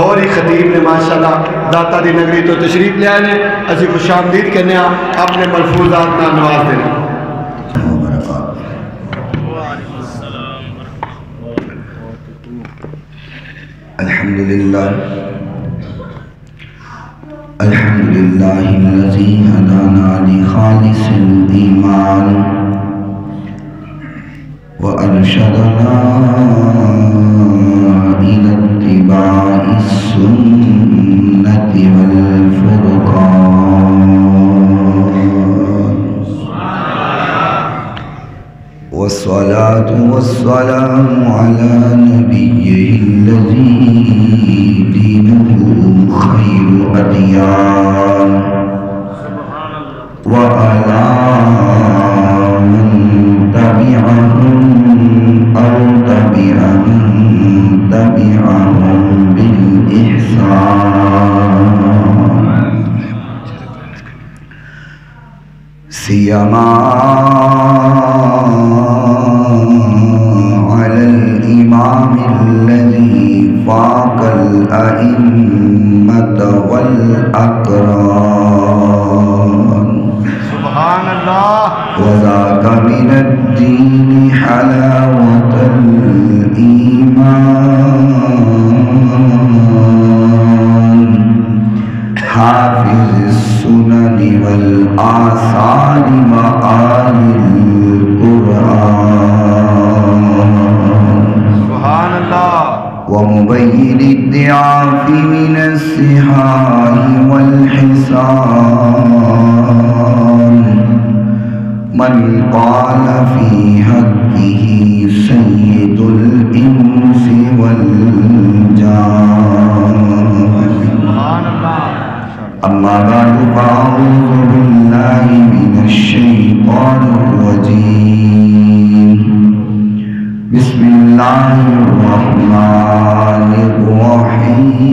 اور ہی خطیب نے ماشاءاللہ داتا دی نگری تو تشریف لے آئے نے اسی خوش آمدید کہنے اپنے ملفوظات میں نواز دینا. الحمدللہ الذی ہدانا لخالص الایمان وارشدنا الى اتباع السنة والفرقان والصلاة والسلام على نبيه الذي دينه خير أديان وعلى من تبعهم أو تبعهم بالإحسان سيما على الإمام الذي فاق الأئمة والأقران سبحان اللہ. وذاك من الدين حلاوة الإيمان حافظ السنن والآثار وآل القرآن سبحان اللہ. ومبين الضعاف من الصحاح والحسان من قال في حقه سيد الإنس والجان. أما بعد فأعوذ بالله من الشيطان الرجيم. بسم الله الرحمن الرحيم.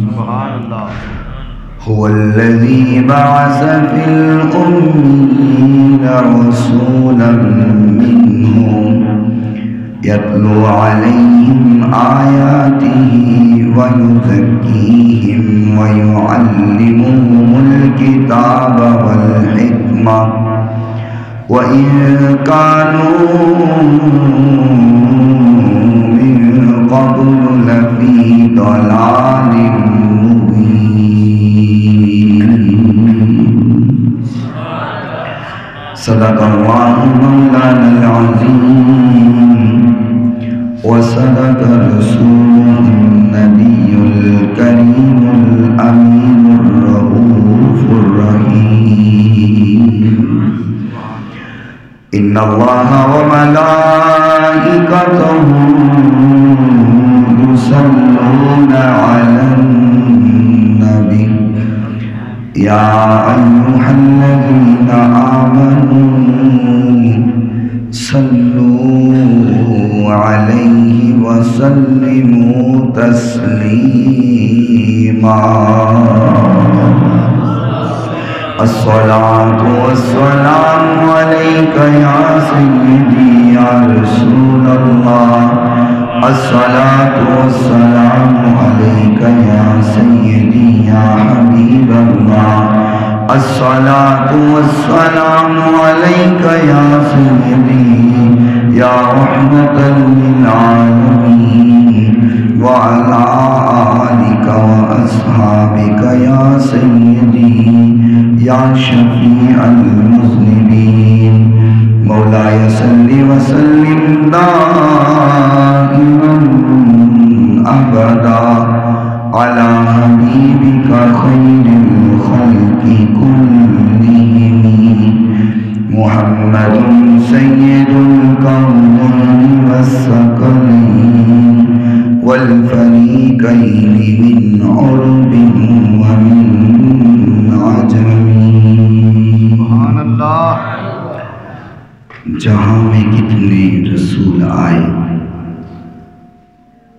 سبحان اللہ. هو الذي بعث في الأمين رسولا منهم يتلو عليهم آياته ويزكيهم ويعلمهم الكتاب والحكمة وإن كانوا من قبل لفي ضلال مبين. صدق الله مولانا العظيم وصدق رسوله النبي الكريم الأمين الرؤوف الرحيم. إن الله وملائكته يصلون على النبي يا أيها الذين آمنوا صلوا عليه وسلموا تسليما. الصلاة والسلام عليك يا سيدي يا رسول الله. الصلاة والسلام عليك يا سيدي يا حبيب الله. الصلاة والسلام عليك يا سيدي يا رحمة للعالمين وعلى آلك وأصحابك يا سيدي يا شفيع المذنبين. مولاي صل وسلم دائما أبدا على حبيبك خير الخلق كلهم محمد سيد الكونين والثقلين والفريقين من عرب ومن عجم. سبحان اللہ. جہاں میں کتنے رسول آئے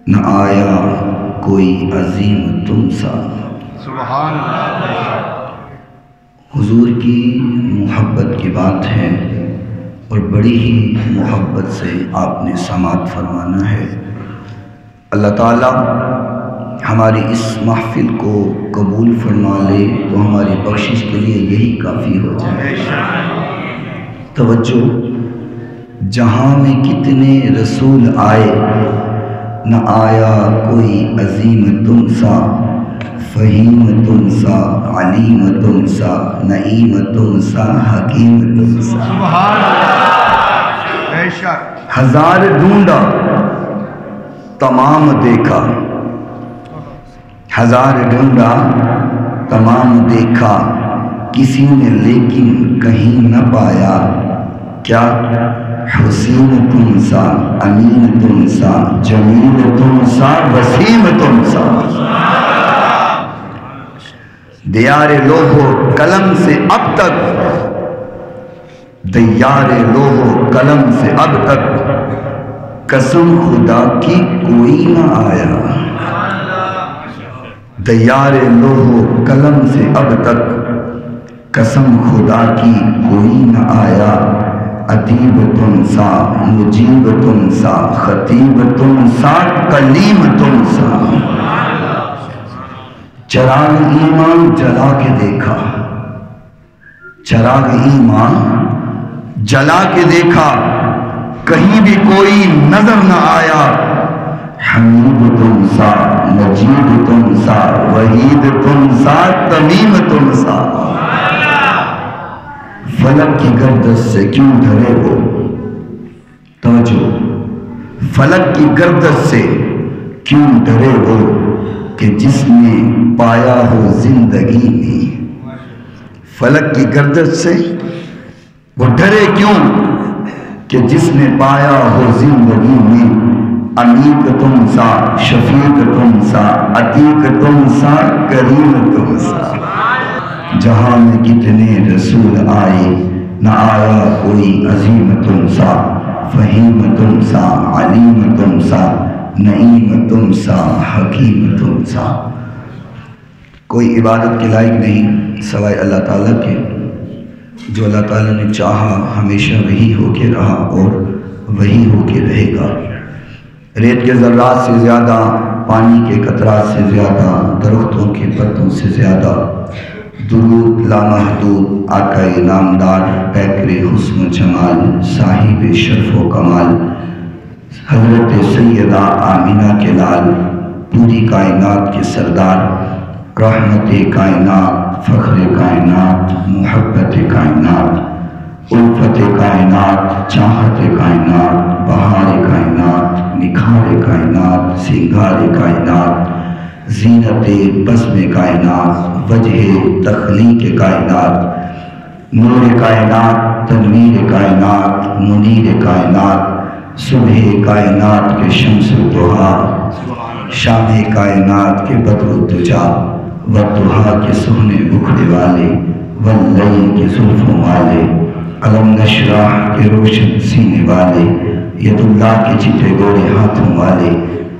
نہ آیا کوئی عظیم تم سا. سبحان اللہ. حضور کی محبت کی بات ہے اور بڑی ہی محبت سے آپ نے سماعت فرمانا ہے۔ اللہ تعالیٰ ہماری اس محفل کو قبول فرما لے تو ہماری بخشش کے لیے یہی کافی ہو جائے۔ توجہ، جہاں میں کتنے رسول آئے، نہ آیا کوئی عظیم تم سا، فہیم تم سا، علیم تم سا، نعیم تم سا، حکیم تم سا۔ سبحان اللہ، بے شک۔ ہزار ڈھونڈا تمام دیکھا، ہزار ڈھونڈا تمام دیکھا، کسی نے لیکن کہیں نہ پایا۔ کیا حسین تم سا، امین تم سا، جمیل تم سا، وسیم تم سا۔ دیار لوح و قلم سے اب تک، دیار لوح و قلم سے اب تک، قسم خدا کی کوئی نہ آیا۔ دیار لوح و قلم سے اب تک، قسم خدا کی کوئی نہ آیا۔ ادیب تم سا، مجیب تم سا، خطیب تم سا، کلیم تم سا۔ چراغ ایمان جلا کے دیکھا، چراغ ایمان جلا کے دیکھا، کہیں بھی کوئی نظر نہ آیا۔ حمید تم سا، مجید تم سا، وحید تم سا، تمیم تم سا۔ فلک کی گردش سے کیوں ڈرے ہو، توجہ، فلک کی گردش سے کیوں ڈرے ہو، کہ جس نے پایا ہو زندگی میں۔ فلک کی گردش سے وہ ڈرے کیوں، کہ جس نے پایا ہو زندگی میں۔ عمیق تم سا، شفیق تم سا، عتیق تم سا، کریم تم سا۔ جہاں میں کتنے رسول آئے، نہ آیا کوئی عظیم تم سا، فہیم تم سا، علیم تم سا، نعیم تم سا، حکیم تم سا۔ کوئی عبادت کے لائق نہیں سوائے اللہ تعالیٰ کے۔ جو اللہ تعالیٰ نے چاہا ہمیشہ وہی ہو کے رہا اور وہی ہو کے رہے گا۔ ریت کے ذرات سے زیادہ، پانی کے قطرات سے زیادہ، درختوں کے پتوں سے زیادہ، درود لامحدود آقا نامدار، پیکر حسن و جمال، صاحب شرف و کمال، حضرت سیدہ آمینہ کے لال، پوری کائنات کے سردار، رحمت کائنات، فخر کائنات، محبت کائنات، الفت کائنات، چاہت کائنات، بہار کائنات، نکھار کائنات، سنگار کائنات، زینت بزم کائنات، وجہ تخلیق کائنات، نور کائنات، تنویر کائنات، منیر کائنات، صبح کائنات کے شمس الضحیٰ، شام کائنات کے بدر الدجا، والضحیٰ کے سہنے بکھڑے والے، واللیل کے زلفوں والے، علم نشرح کے روشن سینے والے، ید اللہ کے چٹے گوڑے ہاتھوں والے،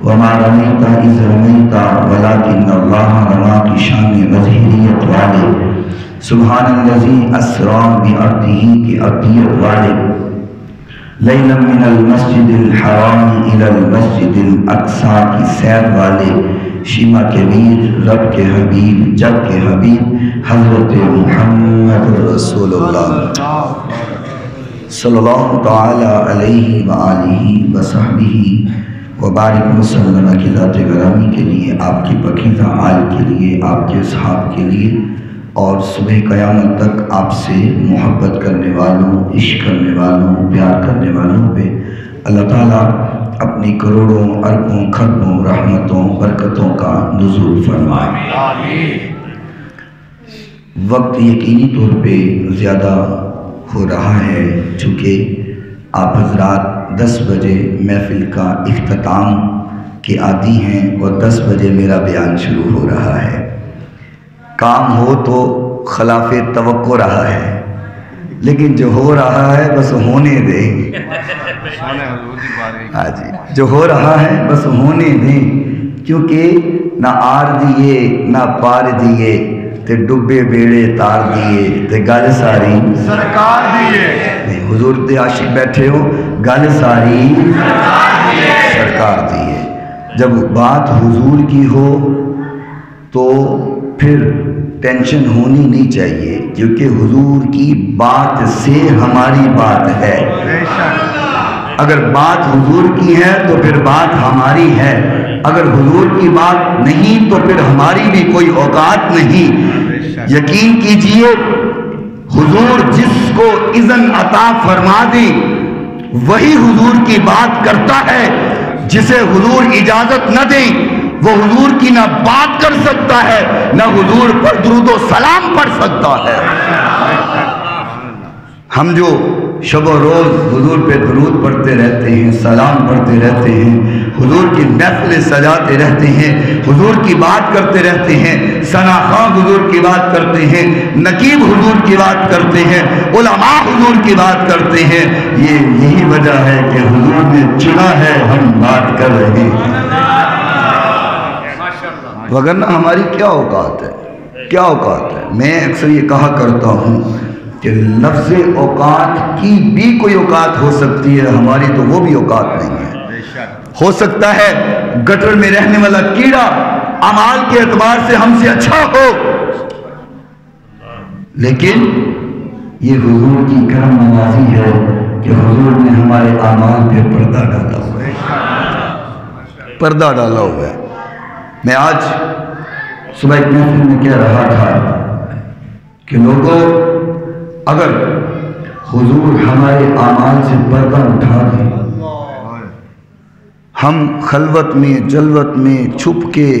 وما رمیت اذ رمیت ولکن اللہ رما کی شان مظہریت والے، سبحان الذی اسریٰ بعبدہ کی عبدیت والے، لیلا من المسجد الحرام الی المسجد الاقصی کی سیر والے، شیما کے ویر، رب کے حبیب، جگ کے حبیب، حضرت محمد رسول اللہ صلی اللہ تعالی علیہ وآلہ وصحبہ وبارک وسلم کی ذات گرامی کے لیے، آپ کی پاکیزہ آل کے لیے، آپ کے اصحاب کے لیے، اور صبح قیامت تک آپ سے محبت کرنے والوں، عشق کرنے والوں، پیار کرنے والوں پہ اللہ تعالیٰ اپنی کروڑوں اربوں کھربوں رحمتوں برکتوں کا نزول فرمائے۔ وقت یقینی طور پہ زیادہ ہو رہا ہے، چونکہ آپ حضرات 10 بجے محفل کا اختتام کے عادی ہیں اور 10 بجے میرا بیان شروع ہو رہا ہے۔ کام ہو تو خلاف توقع رہا ہے، لیکن جو ہو رہا ہے بس ہونے دیں۔ ہاں جی، جو ہو رہا ہے بس ہونے دیں، کیونکہ نہ آر دیے نہ پار دیے، تے ڈبے بیڑے تار دیے، تے گل ساری سرکار دیے۔ حضور دے عاشق بیٹھے ہو، گل ساری سرکار دی ہے۔ جب بات حضور کی ہو تو پھر ٹینشن ہونی نہیں چاہیے، کیونکہ حضور کی بات سے ہماری بات ہے۔ اگر بات حضور کی ہے تو پھر بات ہماری ہے، اگر حضور کی بات نہیں تو پھر ہماری بھی کوئی اوقات نہیں۔ یقین کیجئے حضور جس کو اذن عطا فرما دیں وہی حضور کی بات کرتا ہے، جسے حضور اجازت نہ دیں وہ حضور کی نہ بات کر سکتا ہے نہ حضور پر درود و سلام پڑھ سکتا ہے۔ ہم جو شب و روز حضور پہ درود پڑھتے رہتے ہیں، سلام پڑھتے رہتے ہیں، حضور کی محفلیں سجاتے رہتے ہیں، حضور کی بات کرتے رہتے ہیں، ثنا خواں حضور کی بات کرتے ہیں، نقیب حضور کی بات کرتے ہیں، علماء حضور کی بات کرتے ہیں، یہی وجہ ہے کہ حضور نے چنا ہے، ہم بات کر رہے ہیں۔ وگرنہ ہماری کیا اوقات ہے، کیا اوقات ہے۔ میں اکثر یہ کہا کرتا ہوں کہ لفظ اوقات کی بھی کوئی اوقات ہو سکتی ہے، ہماری تو وہ بھی اوقات نہیں ہے۔ ہو سکتا ہے گٹر میں رہنے والا کیڑا اعمال کے اعتبار سے ہم سے اچھا ہو، لیکن یہ حضور کی کرم نوازی ہے کہ حضور نے ہمارے اعمال پہ پردہ ڈالا ہوا ہے، پردہ ڈالا ہوا ہے۔ میں آج صبح ایک محفل میں کہہ رہا تھا کہ لوگوں اگر حضور ہمارے اعمال سے پردہ اٹھا دیں، ہم خلوت میں جلوت میں چھپ کے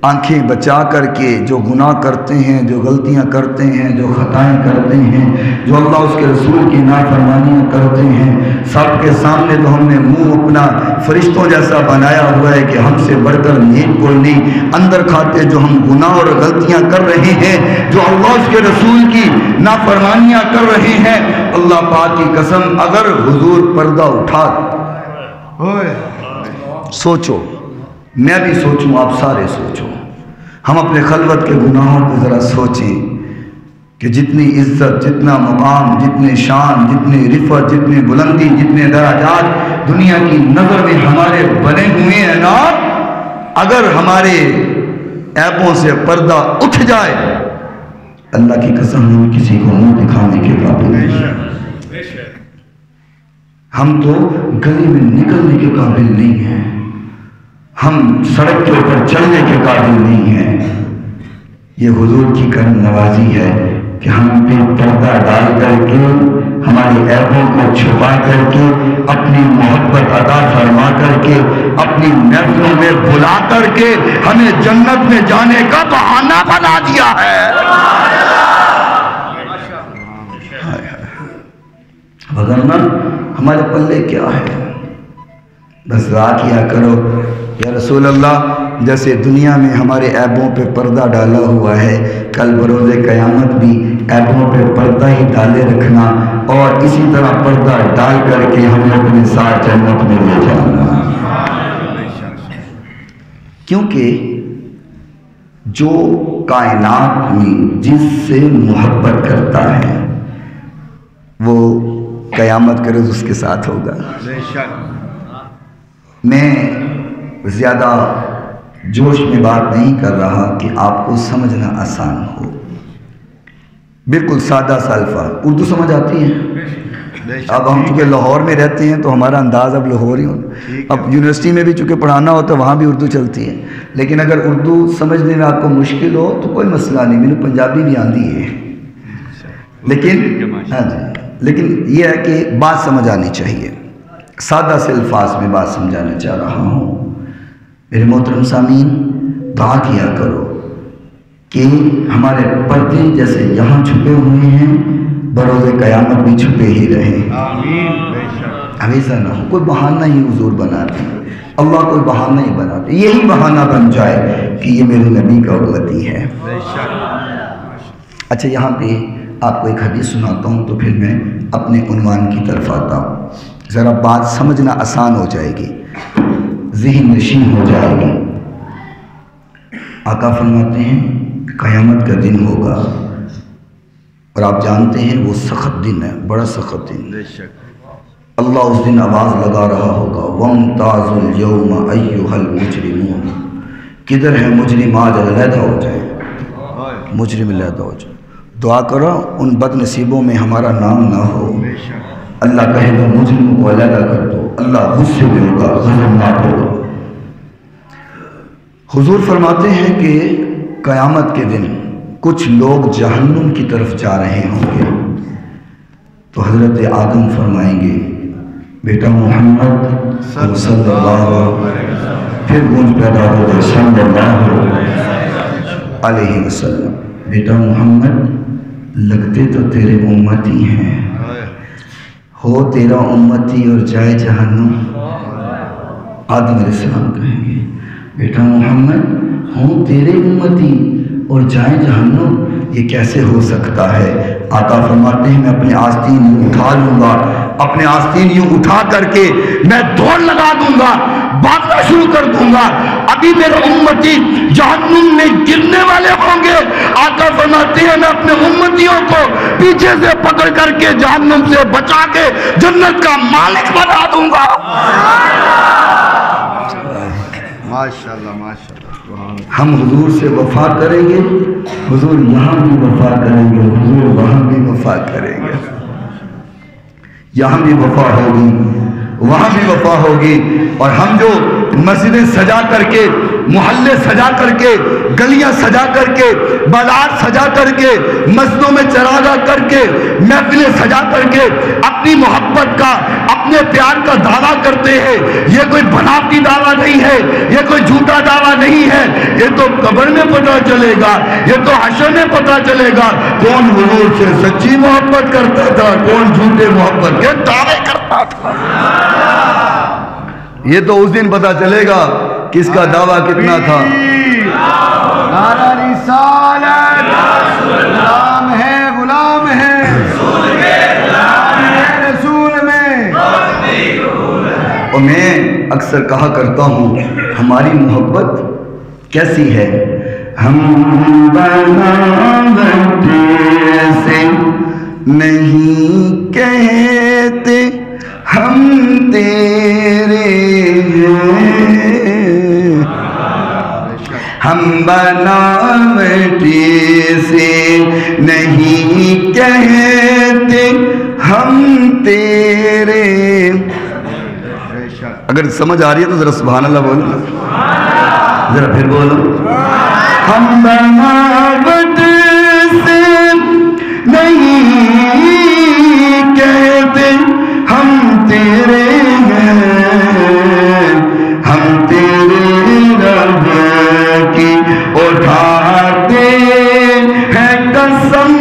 آنکھیں بچا کر کے جو گناہ کرتے ہیں، جو غلطیاں کرتے ہیں، جو خطائیں کرتے ہیں، جو اللہ اس کے رسول کی نافرمانیاں کرتے ہیں، سب کے سامنے تو ہم نے منہ اپنا فرشتوں جیسا بنایا ہوا ہے کہ ہم سے بڑھ کر نیک کوئی نہیں۔ اندر کھاتے جو ہم گناہ اور غلطیاں کر رہے ہیں، جو اللہ اس کے رسول کی نافرمانیاں کر رہے ہیں، اللہ پاک کی قسم اگر حضور پردہ اٹھا، سوچو، میں بھی سوچوں، آپ سارے سوچو، ہم اپنے خلوت کے گناہوں کو ذرا سوچیں کہ جتنی عزت، جتنا مقام، جتنے شان، جتنے رفعت، جتنے بلندی، جتنے درجات دنیا کی نظر میں ہمارے بنے ہوئے ہیں نا، اگر ہمارے عیبوں سے پردہ اٹھ جائے، اللہ کی قسم ہم کسی کو منہ دکھانے کے قابل نہیں، ہم تو گلی میں نکلنے کے قابل نہیں ہیں، ہم سڑک کے اوپر چلنے کے قابل نہیں ہیں۔ یہ حضور کی کرم نوازی ہے کہ ہم پہ پردہ ڈال کر کے، ہماری عیبوں کو چھپا کر کے، اپنی محبت عطا فرما کر کے، اپنی محفلوں میں بلا کر کے ہمیں جنت میں جانے کا بہانہ بنا دیا ہے۔ وگرنہ ہمارے پلے کیا ہے؟ بس دعا کیا کرو یا رسول اللہ جیسے دنیا میں ہمارے عیبوں پہ پردہ ڈالا ہوا ہے، کل بروز قیامت بھی عیبوں پہ پردہ ہی ڈالے رکھنا، اور اسی طرح پردہ ڈال کر کے ہمیں اپنے ساتھ جنت میں لے جانا۔ کیونکہ جو کائنات میں جس سے محبت کرتا ہے وہ قیامت کے روز اس کے ساتھ ہوگا۔ میں زیادہ جوش میں بات نہیں کر رہا کہ آپ کو سمجھنا آسان ہو، بالکل سادہ سا الفاظ، اردو سمجھ آتی ہے۔ اب ہم چونکہ لاہور میں رہتے ہیں تو ہمارا انداز اب لاہوری ہونا، اب یونیورسٹی میں بھی چونکہ پڑھانا ہوتا ہے وہاں بھی اردو چلتی ہے، لیکن اگر اردو سمجھنے میں آپ کو مشکل ہو تو کوئی مسئلہ نہیں، مجھے پنجابی بھی آندی ہے، لیکن ہاں جی، لیکن یہ ہے کہ بات سمجھ آنی چاہیے، سادہ سے الفاظ میں بات سمجھانا چاہ رہا ہوں۔ میرے محترم سامعین، دعا کیا کرو کہ ہمارے پردے جیسے یہاں چھپے ہوئے ہیں بروز قیامت بھی چھپے ہی رہیں، ہمیشہ نہ ہو کوئی بہانہ ہی حضور بنا دیں، اللہ کوئی بہانہ ہی بنا دے، یہی بہانہ بن جائے کہ یہ میرے نبی کا امتی ہے۔ اچھا یہاں پہ آپ کو ایک حدیث سناتا ہوں تو پھر میں اپنے عنوان کی طرف آتا ہوں، ذرا بات سمجھنا آسان ہو جائے گی، ذہن نشین ہو جائے گی۔ آقا فرماتے ہیں قیامت کا دن ہوگا، اور آپ جانتے ہیں وہ سخت دن ہے، بڑا سخت دن۔ بے شک اللہ اس دن آواز لگا رہا ہوگا وَامْتَازُوا الْيَوْمَ أَيُّهَا الْمُجْرِمُونَ، کدھر ہے مجرم، آج علیحدہ ہو جائیں، مجرم علیحدہ ہو جائیں۔ دعا کرو ان بد نصیبوں میں ہمارا نام نہ ہو۔ بے شک اللہ کہے گا مجرموں کو علیحدہ کر دو، اللہ غصے میں ہوگا، غضبناک ہوگا۔ حضور فرماتے ہیں کہ قیامت کے دن کچھ لوگ جہنم کی طرف جا رہے ہوں گے، تو حضرت آدم فرمائیں گے بیٹا محمد صلی اللہ علیہ وسلم، پھر گونج پیدا ہوگا صلی اللہ علیہ وسلم، بیٹا محمد لگتے تو تیرے امتی ہیں، ہو تیرا امتی اور جائے جہنم۔ آدم علیہ السلام کہیں گے بیٹا محمد ہوں تیرے امتی اور جائیں جہنم، یہ کیسے ہو سکتا ہے؟ آقا فرماتے ہیں میں اپنے آستین یوں اٹھا لوں گا، اپنے آستین یوں اٹھا کر کے میں دوڑ لگا دوں گا، بھاگنا شروع کر دوں گا، ابھی میرے امتی جہنم میں گرنے والے ہوں گے۔ آقا فرماتے ہیں میں اپنے امتیوں کو پیچھے سے پکڑ کر کے جہنم سے بچا کے جنت کا مالک بنا دوں گا۔ ماشاءاللہ ماشاءاللہ۔ ہم حضور سے وفا کریں گے، حضور یہاں بھی وفا کریں گے، حضور وہاں بھی وفا کریں گے، یہاں بھی وفا ہوگی وہاں بھی وفا ہوگی۔ اور ہم جو مسجدیں سجا کر کے، محلے سجا کر کے، گلیاں سجا کر کے، بازار سجا کر کے، مسجدوں میں چراغاں کر کے، محفلیں سجا کر کے اپنی محبت کا، اپنے پیار کا دعویٰ کرتے ہیں، یہ کوئی بناوٹی دعویٰ نہیں ہے، یہ کوئی جھوٹا دعویٰ نہیں ہے، یہ تو قبر میں پتہ چلے گا، یہ تو حشر میں پتہ چلے گا کون حضور سے سچی محبت کرتا تھا، کون جھوٹے محبت کے دعوے کرتا تھا۔ یہ تو اس دن پتہ چلے گا کس کا دعویٰ کتنا تھا۔ نعرہ رسالت، غلام ہے غلام ہے رسول میں۔ اور میں اکثر کہا کرتا ہوں ہماری محبت کیسی ہے، ہم بناوٹی سے نہیں کہتے ہم تیرے ہیں، ہم بناوٹی سے نہیں کہتے ہم تیرے۔ اگر سمجھ آ رہی ہے تو ذرا سبحان اللہ بولو، ذرا پھر بولو، ہم بناوٹ سے نہیں کہتے ہم تیرے ہیں، ہم تیرے رب کی اٹھاتے ہیں قسم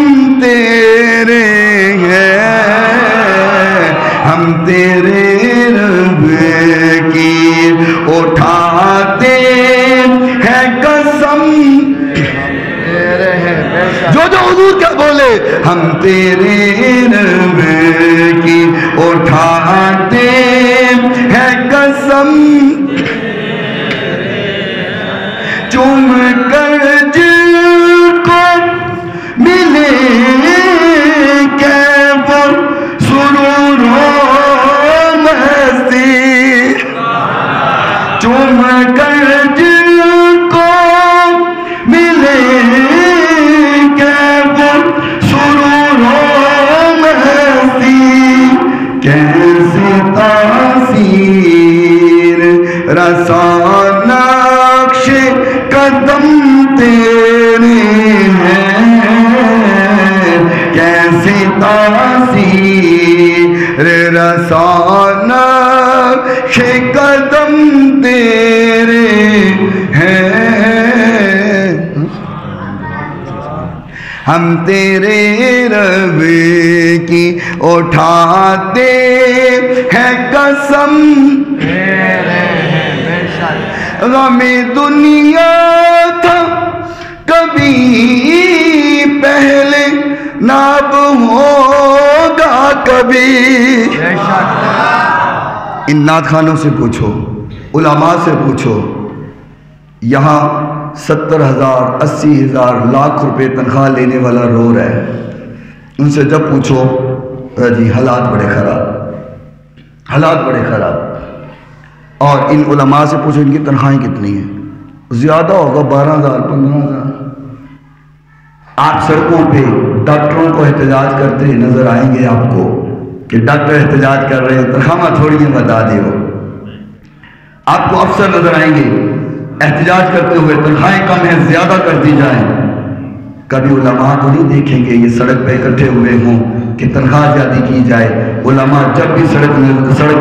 تیرے ہیں، ہم تیرے رب کی اٹھاتے ہیں قسم تیرے ہیں۔ جو حضور کیا بولے، ہم تیرے رب کی اٹھاتے ہیں قسم، چوم کر جل کو ملے کیف سرور و مستی، چوم کر جل کو ملے کیف سرور و مستی، کیسے تاثیر رسا نقش قدم تیرے ہیں، کیسے تاثیر رسا نقش قدم تیرے ہیں، ہم تیرے رب کی اٹھاتے ہیں قسم، غم دنیا تھا کبھی پہلے نہ اب ہوگا کبھی۔ ان نعت خانوں سے پوچھو، علماء سے پوچھو، یہاں 70,000 80,000 لاکھ روپے تنخواہ لینے والا رو رہا ہے، ان سے جب پوچھو جی حالات بڑے خراب، اور ان علماء سے پوچھو ان کی تنخواہیں کتنی ہیں، زیادہ ہوگا 12,000 15,000۔ آپ سڑکوں پہ ڈاکٹروں کو احتجاج کرتے نظر آئیں گے آپ کو کہ ڈاکٹر احتجاج کر رہے ہیں، تنخواہ تھوڑی ہیں بتا دیو۔ آپ کو افسر نظر آئیں گے احتجاج کرتے ہوئے، تنخواہیں کم ہیں زیادہ کر دی جائیں۔ کبھی علماء کو نہیں دیکھیں گے یہ سڑک پہ اکٹھے ہوئے ہوں کہ تنخواہ زیادہ کی جائے۔ علماء جب بھی سڑک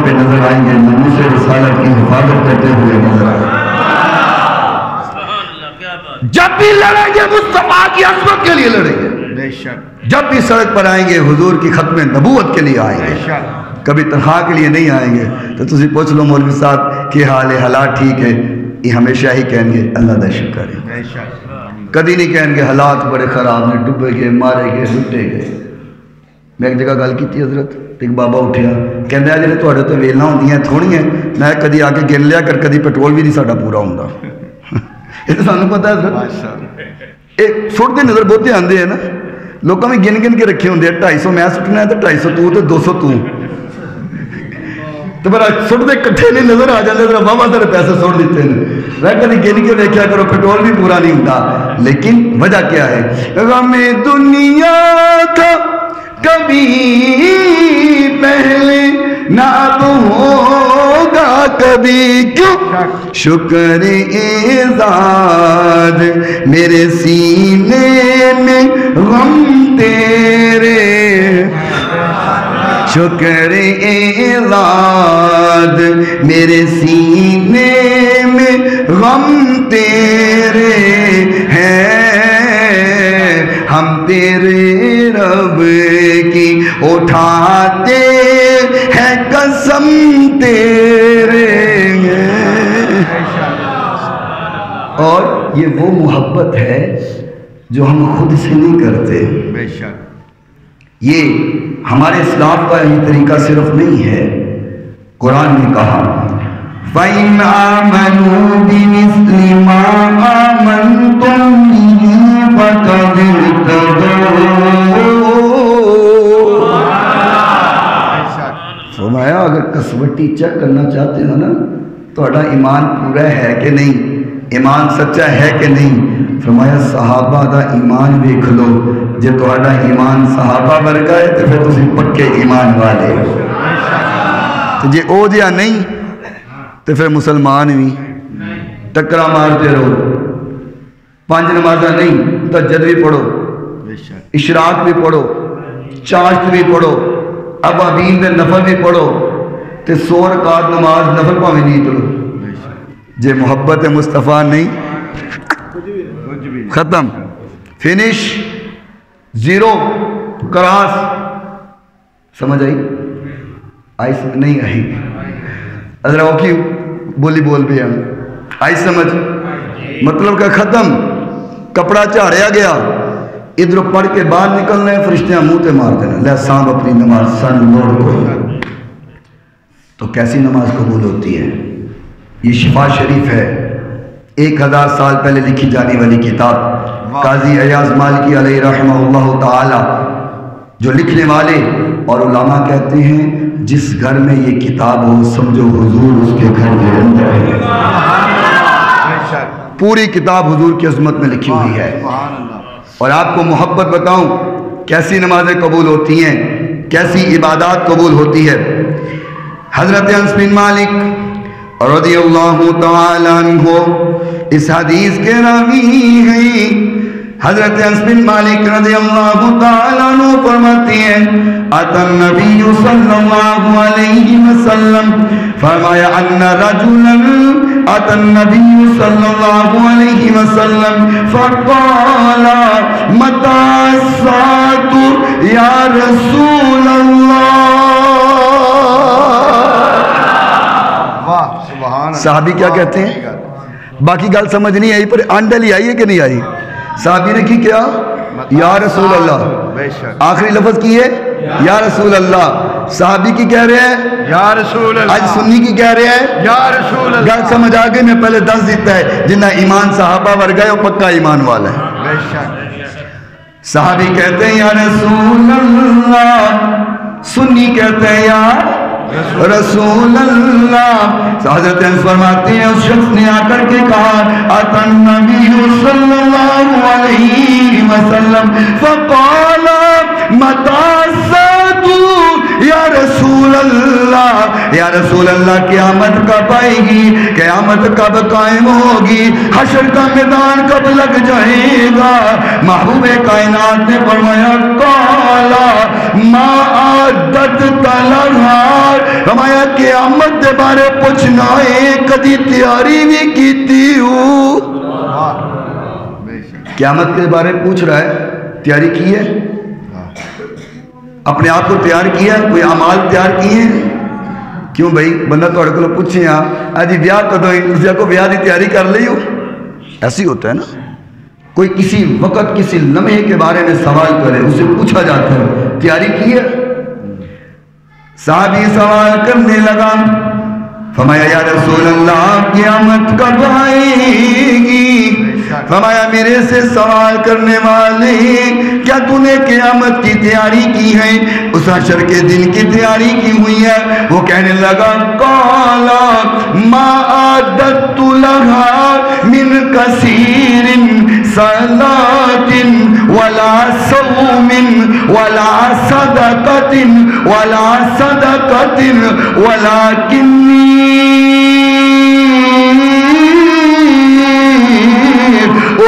پہ نظر آئیں گے ناموس رسالت کی حفاظت کرتے ہوئے نظر آئیں گے۔ جب بھی لڑیں گے مصطفیٰ کی عظمت کے لیے لڑیں گے، جب بھی سڑک پر آئیں گے حضور کی ختم نبوت کے لیے آئیں گے، کبھی تنخواہ کے لیے نہیں آئیں گے۔ تو تسی پوچھ لو مولوی صاحب کہ حال ہے، حالات ٹھیک ہے، یہ ہمیشہ ہی کہیں گے اللہ دا شکر ہے، کدی نہیں کہیں گے حالات بڑے خراب نے، ڈبے گئے، مارے گئے، لٹے گئے۔ میں ایک جگہ گل کی تھی حضرت، ایک بابا اٹھیا کہندے جڑے تواڈے تے ویلاں ہوندیاں تھوڑیاں، میں کدی آ کے گن لیا کر کدی پیٹرول بھی نہیں ساڈا پورا ہوندا۔ یہ تو سانوں پتہ ہے حضرت، ایک سٹتے نظر بہتے آندے ہیں نا، لوکاں میں گن گن کے رکھے ہوندے 250 میں سٹنا ہے تے 250 تو تے 200 تو، تو پر سٹتے کٹھے نہیں نظر آ جاندے ذرا بابا سارے پیسے سٹ دیتے ہیں، میں کدی گن کے دیکھیا کرو پیٹرول بھی پورا نہیں ہوندا۔ لیکن وجہ کیا ہے؟ غم دنیا کا کبھی پہلے نہ اب ہوگا کبھی، کیوں شکر اعزاز میرے سینے میں غم تیرے، شکر اعزاز میرے سینے میں غم تیرے ہیں، ہم تیرے رب کی اٹھاتے ہیں قسم تیرے ہیں۔ اور یہ وہ محبت ہے جو ہم خود سے نہیں کرتے، یہ ہمارے اسلاف کا یہ طریقہ صرف نہیں ہے، قرآن نے کہا فَإِنْ آمَنُوا بِمِثْلِ مَا آمَنْتُمْ بِهِ فَقَدِ اهْتَدَوْا۔ فرمایا اگر کسوٹی چیک کرنا چاہتے ہو نا تہاڈا ایمان پورا ہے کہ نہیں، ایمان سچا ہے کہ نہیں، فرمایا صحابہ دا ایمان ویکھ لو، جے تہاڈا ایمان صحابہ ورگا ہے تو پھر تسی پکے ایمان والے ہو، تو جے او جہا نہیں تو پھر مسلمان بھی ٹکرا مارتے رہو۔ 5 نمازاں نہیں تہجد بھی پڑھو، اشراق بھی پڑھو، چاشت بھی پڑھو، ابابین دے نفل بھی پڑھو، تے 100 رکعت نماز نفل پاویں نیت لو۔ جے محبت مصطفیٰ نہیں، ختم، فنش، زیرو، کراس۔ سمجھ آئی نہیں آئی؟ ادھر وہ کی بولی بول بھی ہم آئی سمجھ؟ مطلب کہ ختم، کپڑا چاڑیا گیا، ادھر پڑھ کے باہر نکلنا ہے، فرشتیاں منہ تے مار دینا، لے سانب اپنی نماز سن لوڑ کوئی۔ تو کیسی نماز قبول ہوتی ہے؟ یہ شفا شریف ہے، 1000 سال پہلے لکھی جانے والی کتاب، قاضی ایاز مالکی علیہ رحمہ اللہ تعالی، جو لکھنے والے اور علماء کہتے ہیں جس گھر میں یہ کتاب ہو سمجھو حضور اس کے گھر کے اندر ہے۔ پوری کتاب حضور کی عظمت میں لکھی ہوئی ہے۔ اور آپ کو محبت بتاؤں کیسی نمازیں قبول ہوتی ہیں، کیسی عبادات قبول ہوتی ہے۔ حضرت انس بن مالک رضی اللہ تعالیٰ عنہ اس حدیث کے راوی ہیں۔ حضرت انس بن مالک رضی اللہ تعالیٰ عنہ فرماتے ہیں اتی النبی صلی اللہ علیہ وسلم، فرمایا ان رجلا اتی النبی صلی اللہ علیہ وسلم فقال متی الساعة یا رسول اللہ۔ صحابی کیا کہتے ہیں؟ باقی گل سمجھ نہیں آئی پر آنڈلی آئی ہے کہ نہیں آئی؟ صحابی نے کی کیا؟ یا رسول اللہ، آخری لفظ کی ہے یا رسول اللہ۔ صحابی کی کہہ رہے ہیں یا رسول اللہ، آج سنی کی کہہ رہے ہیں یا رسول اللہ۔ گل سمجھ آگئی؟ میں پہلے 10 دیتا ہے جنہ ایمان صحابہ ورگا ہے وہ پکا ایمان والا ہے۔ صحابی کہتے ہیں یا رسول اللہ، سنی کہتے ہیں یا رسول اللہ۔ حضرت انس فرماتے ہیں اس شخص نے آ کر کے کہا اتى النبی صلی اللہ علیہ وسلم فقال متى الساعة یا رسول اللہ، یا رسول اللہ قیامت کب آئے گی، قیامت کب قائم ہوگی، حشر کا میدان کب لگ جائے گا؟ محبوب کائنات نے فرمایا قالا ما عدت لها، فرمایا قیامت کے بارے پوچھنا ہے کدی تیاری بھی کیتی ہو؟ قیامت کے بارے پوچھ رہا ہے، تیاری کی ہے؟ اپنے آپ کو تیار کیا ہے؟ کوئی اعمال تیار کیے ہیں؟ کیوں بھائی بندہ توڑے کو پوچھیں آجی بیاہ کدو اسے کو بیاہ دی تیاری کر لئی ہو؟ ایسی ہوتا ہے نا، کوئی کسی وقت کسی لمحے کے بارے میں سوال کرے اسے پوچھا جاتا ہے تیاری کی ہے؟ صحابی سوال کرنے لگا، فرمایا یا رسول اللہ قیامت کب آئے گی؟ فرمایا میرے سے سوال کرنے والے کیا تو نے قیامت کی تیاری کی ہے؟ اس حشر کے دن کی تیاری کی ہوئی ہے؟ وہ کہنے لگا قالا ما عدت لها من کثیر صلاۃ ولا صوم ولا صدقۃ ولا صدقۃ ولکنی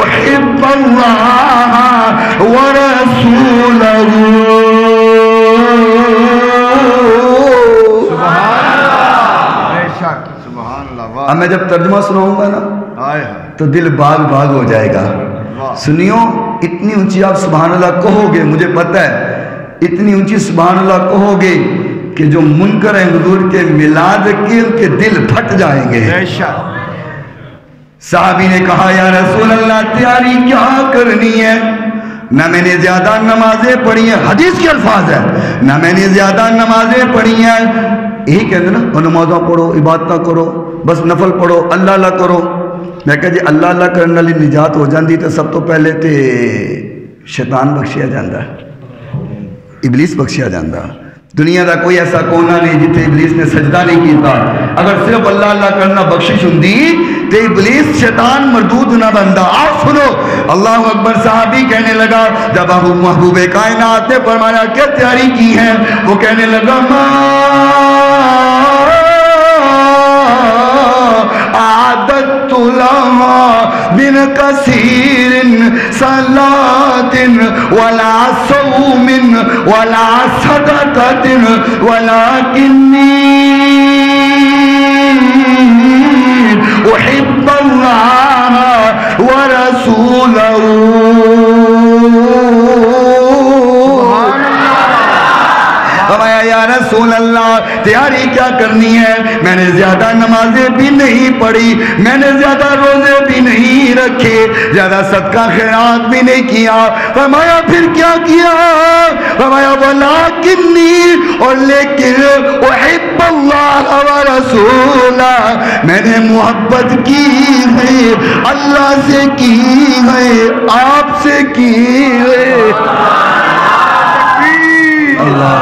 احب اللہ ورسولہ۔ اب میں جب ترجمہ سناؤں گا نا تو دل باغ باغ ہو جائے گا۔ سنیو اتنی اونچی آپ سبحان اللہ کہو گے، مجھے پتہ ہے اتنی اونچی سبحان اللہ کہو گے کہ جو منکر ہیں حضور کے میلاد کے ان کے دل پھٹ جائیں گے۔ صحابی نے کہا یا رسول اللہ تیاری کیا کرنی ہے؟ نہ میں نے زیادہ نمازیں پڑھی ہیں، حدیث کے الفاظ ہے، نہ میں نے زیادہ نمازیں پڑھی ہیں۔ یہی کہتے ہیں نا نمازیں پڑھو، عبادتیں کرو، بس نفل پڑھو، اللہ اللہ کرو۔ میں کہا جی اللہ اللہ کرنے والی نجات ہو جاندی تو سب تو پہلے تے شیطان بخشیا جاندہ، ابلیس بخشیا جاندہ۔ دنیا دا کوئی ایسا کونا نہیں جتے ابلیس نے سجدہ نہیں کیتا۔ اگر صرف اللہ اللہ کرنا بخشش ہوندی تے ابلیس شیطان مردود نہ بندہ۔ آپ سنو اللہ اکبر۔ صحابی کہنے لگا جب ابو محبوب کائنات نے فرمایا کیا تیاری کی ہے؟ وہ کہنے لگا ما عادت لها من کثیر صلاۃ ولا صوم ولا صدقۃ ولکنی احب اللہ ورسولہ۔ یا رسول اللہ تیاری کیا کرنی ہے؟ میں نے زیادہ نمازیں بھی نہیں پڑھی، میں نے زیادہ روزے بھی نہیں رکھے، زیادہ صدقہ خیرات بھی نہیں کیا۔ فرمایا پھر کیا کیا؟ فرمایا ولیکنی، اور لیکن احب اللہ ورسولہ، میں نے محبت کی ہے، اللہ سے کی ہے، آپ سے کی ہے۔ اللہ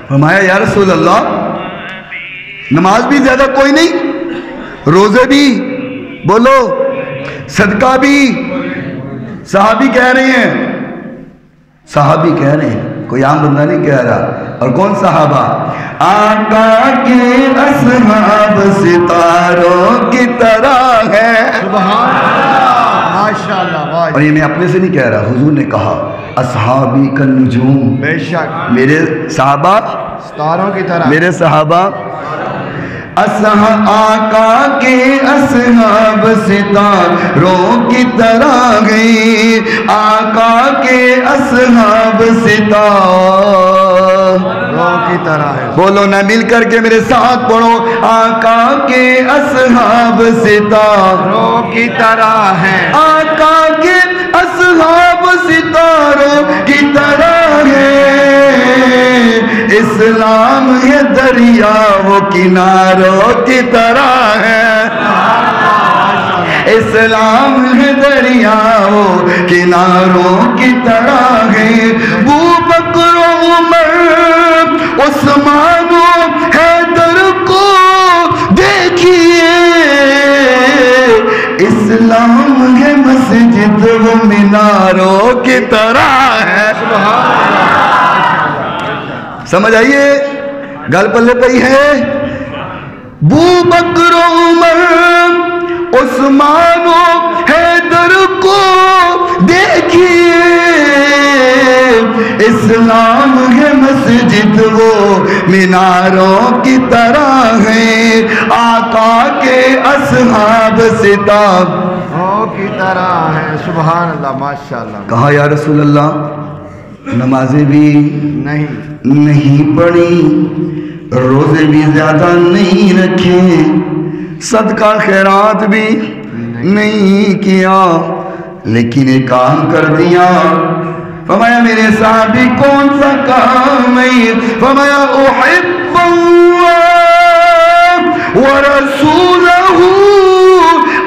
فرمایا یا رسول اللہ نماز بھی زیادہ کوئی نہیں، روزے بھی بولو، صدقہ بھی۔ صحابی کہہ رہے ہیں، صحابی کہہ رہے ہیں، کوئی عام بندہ نہیں کہہ رہا۔ اور کون صحابہ؟ آقا کے اصحاب ستاروں کی طرح ہے۔ سبحان اللہ، ماشاءاللہ۔ اور یہ میں اپنے سے نہیں کہہ رہا، حضور نے کہا اصحابی کالنجوم، بے شک میرے صحابہ ستاروں کی طرح، میرے صحابہ آقا کے اصحاب ستاروں کی طرح گئی، آقا کے اصحاب ستاروں کی طرح ہے۔ بولو نہ مل کر کے میرے ساتھ پڑھو، آقا کے اصحاب ستاروں کی طرح ہے، آقا کے اصحاب ستاروں کی طرح ہے۔ اسلام یہ دریا وہ کناروں کی طرح ہے۔ اسلام ہے دریاؤں کناروں کی طرح ہے، ابو بکر و عمر عثمان و حیدر کو دیکھیے، اسلام ہے مسجد و میناروں کی طرح ہے۔ سمجھ آئیے گل پلے پئی ہے؟ ابو بکر و عمر عثمان و حیدر کو دیکھیے، اسلام ہے مسجد وہ میناروں کی طرح ہے، آقا کے اصحاب ستاروں کی طرح ہے۔ سبحان اللہ، ماشاءاللہ۔ کہا یا رسول اللہ نمازیں بھی نہیں پڑھی، روزے بھی زیادہ نہیں رکھے، صدقہ خیرات بھی نہیں کیا، لیکن ایک کام کر دیا۔ فرمایا میرے صحابی کون سا کام ہے؟ فرمایا احب اللہ ورسولہ،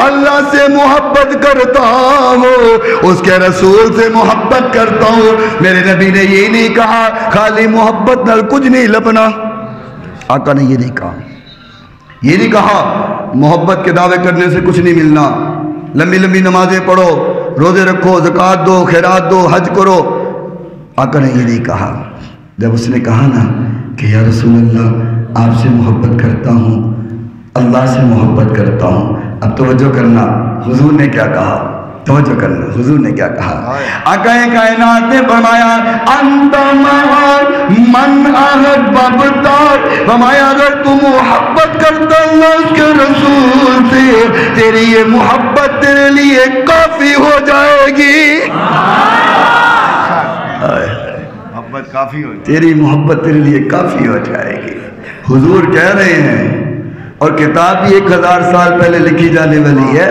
اللہ سے محبت کرتا ہوں، اس کے رسول سے محبت کرتا ہوں۔ میرے نبی نے یہ نہیں کہا خالی محبت نال کچھ نہیں لبنا، آقا نے یہ نہیں کہا، یہ نہیں کہا محبت کے دعوے کرنے سے کچھ نہیں ملنا، لمبی لمبی نمازیں پڑھو، روزے رکھو، زکوٰۃ دو، خیرات دو، حج کرو۔ آقا نے یہ نہیں کہا۔ جب اس نے کہا نا کہ یا رسول اللہ آپ سے محبت کرتا ہوں، اللہ سے محبت کرتا ہوں، اب توجہ کرنا حضور نے کیا کہا، توجہ کرنا حضور نے کیا کہا۔ آقا کائنات نے فرمایا انت من احببت، فرمایا اگر تم محبت کرتا اللہ اس کے رسول سے، تیری یہ محبت تیرے لیے کافی ہو جائے گی، محبت کافی ہو جائے، تیری محبت تیرے لیے کافی ہو جائے گی۔ حضور کہہ رہے ہیں، اور کتاب بھی 1000 سال پہلے لکھی جانے والی ہے،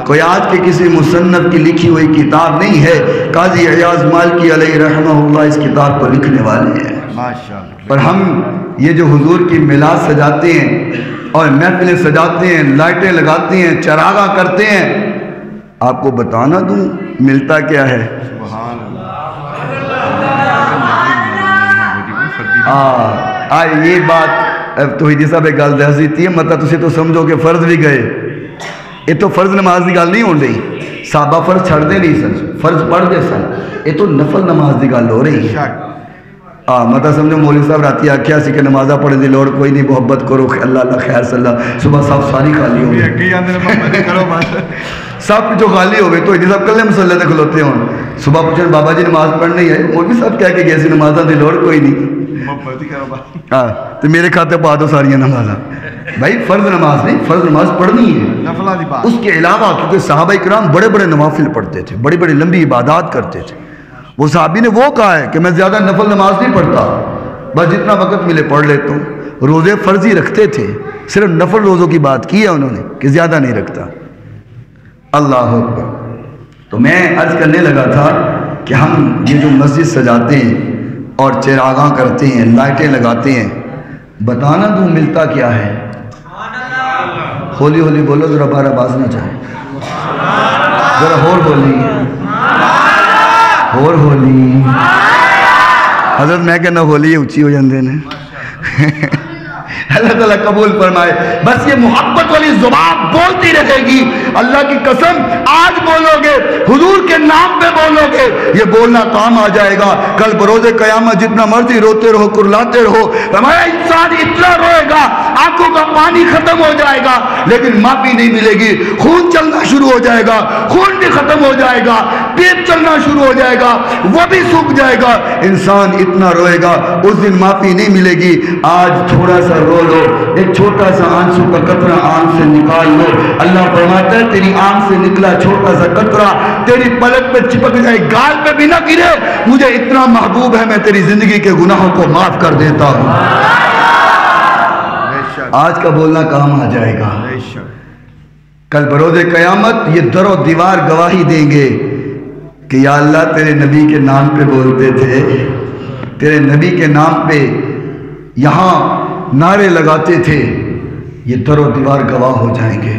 کوئی آج کے کسی مصنف کی لکھی ہوئی کتاب نہیں ہے۔ قاضی عیاض مالکی علیہ رحمہ اللہ اس کتاب کو لکھنے والے ہیں۔ پر ہم یہ جو حضور کی میلاد سجاتے ہیں اور محفلیں سجاتے ہیں، لائٹیں لگاتے ہیں، چراغاں کرتے ہیں، آپ کو بتانا دوں ملتا کیا ہے؟ یہ بات تو ہی جیسا بے گل دس دیتی ہے، مطلب تسی تو سمجھو کہ فرض بھی گئے، یہ تو فرض نماز دی گل نہیں ہو رہی، صحابہ فرض چھڑ دے نہیں سن، فرض پڑھ دے سن، یہ تو نفل نماز دی گل ہو رہی ہے۔ مطلب سمجھو مولوی صاحب راتی آکھیا سی کہ نمازہ پڑھنے دی لوڑ کوئی نہیں، محبت کرو، اللہ اللہ خیر صلی اللہ، صبح صاحب ساری خالی ہو گئی، سب جو خالی ہوئے تو جی صاحب کلے مسلح تے کھلوتے ہوں، صبح پوچھیں بابا جی نماز پڑھنے ہی ہے، مولوی صاحب کہہ کے گئے سی نمازہ دی لوڑ کوئی نہیں، تو میرے کھاتے پا دو ساری نمازاں۔ بھائی فرض نماز نہیں، فرض نماز پڑھنی ہے، اس کے علاوہ کیونکہ صحابہ کرام بڑے بڑے نوافل پڑھتے تھے، بڑی بڑی لمبی عبادات کرتے تھے، وہ صحابی نے وہ کہا ہے کہ میں زیادہ نفل نماز نہیں پڑھتا، بس جتنا وقت ملے پڑھ لیتا ہوں۔ روزے فرضی رکھتے تھے، صرف نفل روزوں کی بات کی ہے انہوں نے کہ زیادہ نہیں رکھتا۔ اللہ اکبر۔ تو میں عرض کرنے لگا تھا کہ ہم یہ جو مسجد سجاتے ہیں اور چراغاں کرتے ہیں، لائٹیں لگاتے ہیں، بتانا دوں ملتا کیا ہے؟ ہولی ہولی بولو ذرا، بار آواز نہ چاہے، ذرا اور بولی، اور ہولی حضرت میں کہنا ہولی اچھی ہو جاندے نے اللہ تعالیٰ قبول فرمائے۔ بس یہ محبت والی زبان بولتی رہے گی، اللہ کی قسم آج بولو گے، حضور کے نام پہ بولو گے، یہ بولنا کام آ جائے گا، کل بروز قیامت جتنا مرضی روتے رہو، کرلاتے رہو، ہمارا انسان اتنا روئے گا آنکھوں کا پانی ختم ہو جائے گا لیکن معافی نہیں ملے گی، خون چلنا شروع ہو جائے گا، خون بھی ختم ہو جائے گا، پیٹ چلنا شروع ہو جائے گا، وہ بھی سوکھ جائے گا، انسان اتنا روئے گا، اس دن معافی نہیں ملے گی۔ آج تھوڑا سا رو لو، ایک چھوٹا سا آنسو کا قطرہ آنکھ سے نکال لو، اللہ فرماتا ہے تیری آنکھ سے نکلا چھوٹا سا قطرہ تیری پلک پہ چپک جائے، گال پہ بھی نہ گرے، مجھے اتنا محبوب ہے میں تیری زندگی کے گناہوں کو معاف کر دیتا ہوں۔ آج کا بولنا کام آ جائے گا، کل بروز قیامت یہ در و دیوار گواہی دیں گے کہ یا اللہ تیرے نبی کے نام پہ بولتے تھے، تیرے نبی کے نام پہ یہاں نعرے لگاتے تھے، یہ در و دیوار گواہ ہو جائیں گے۔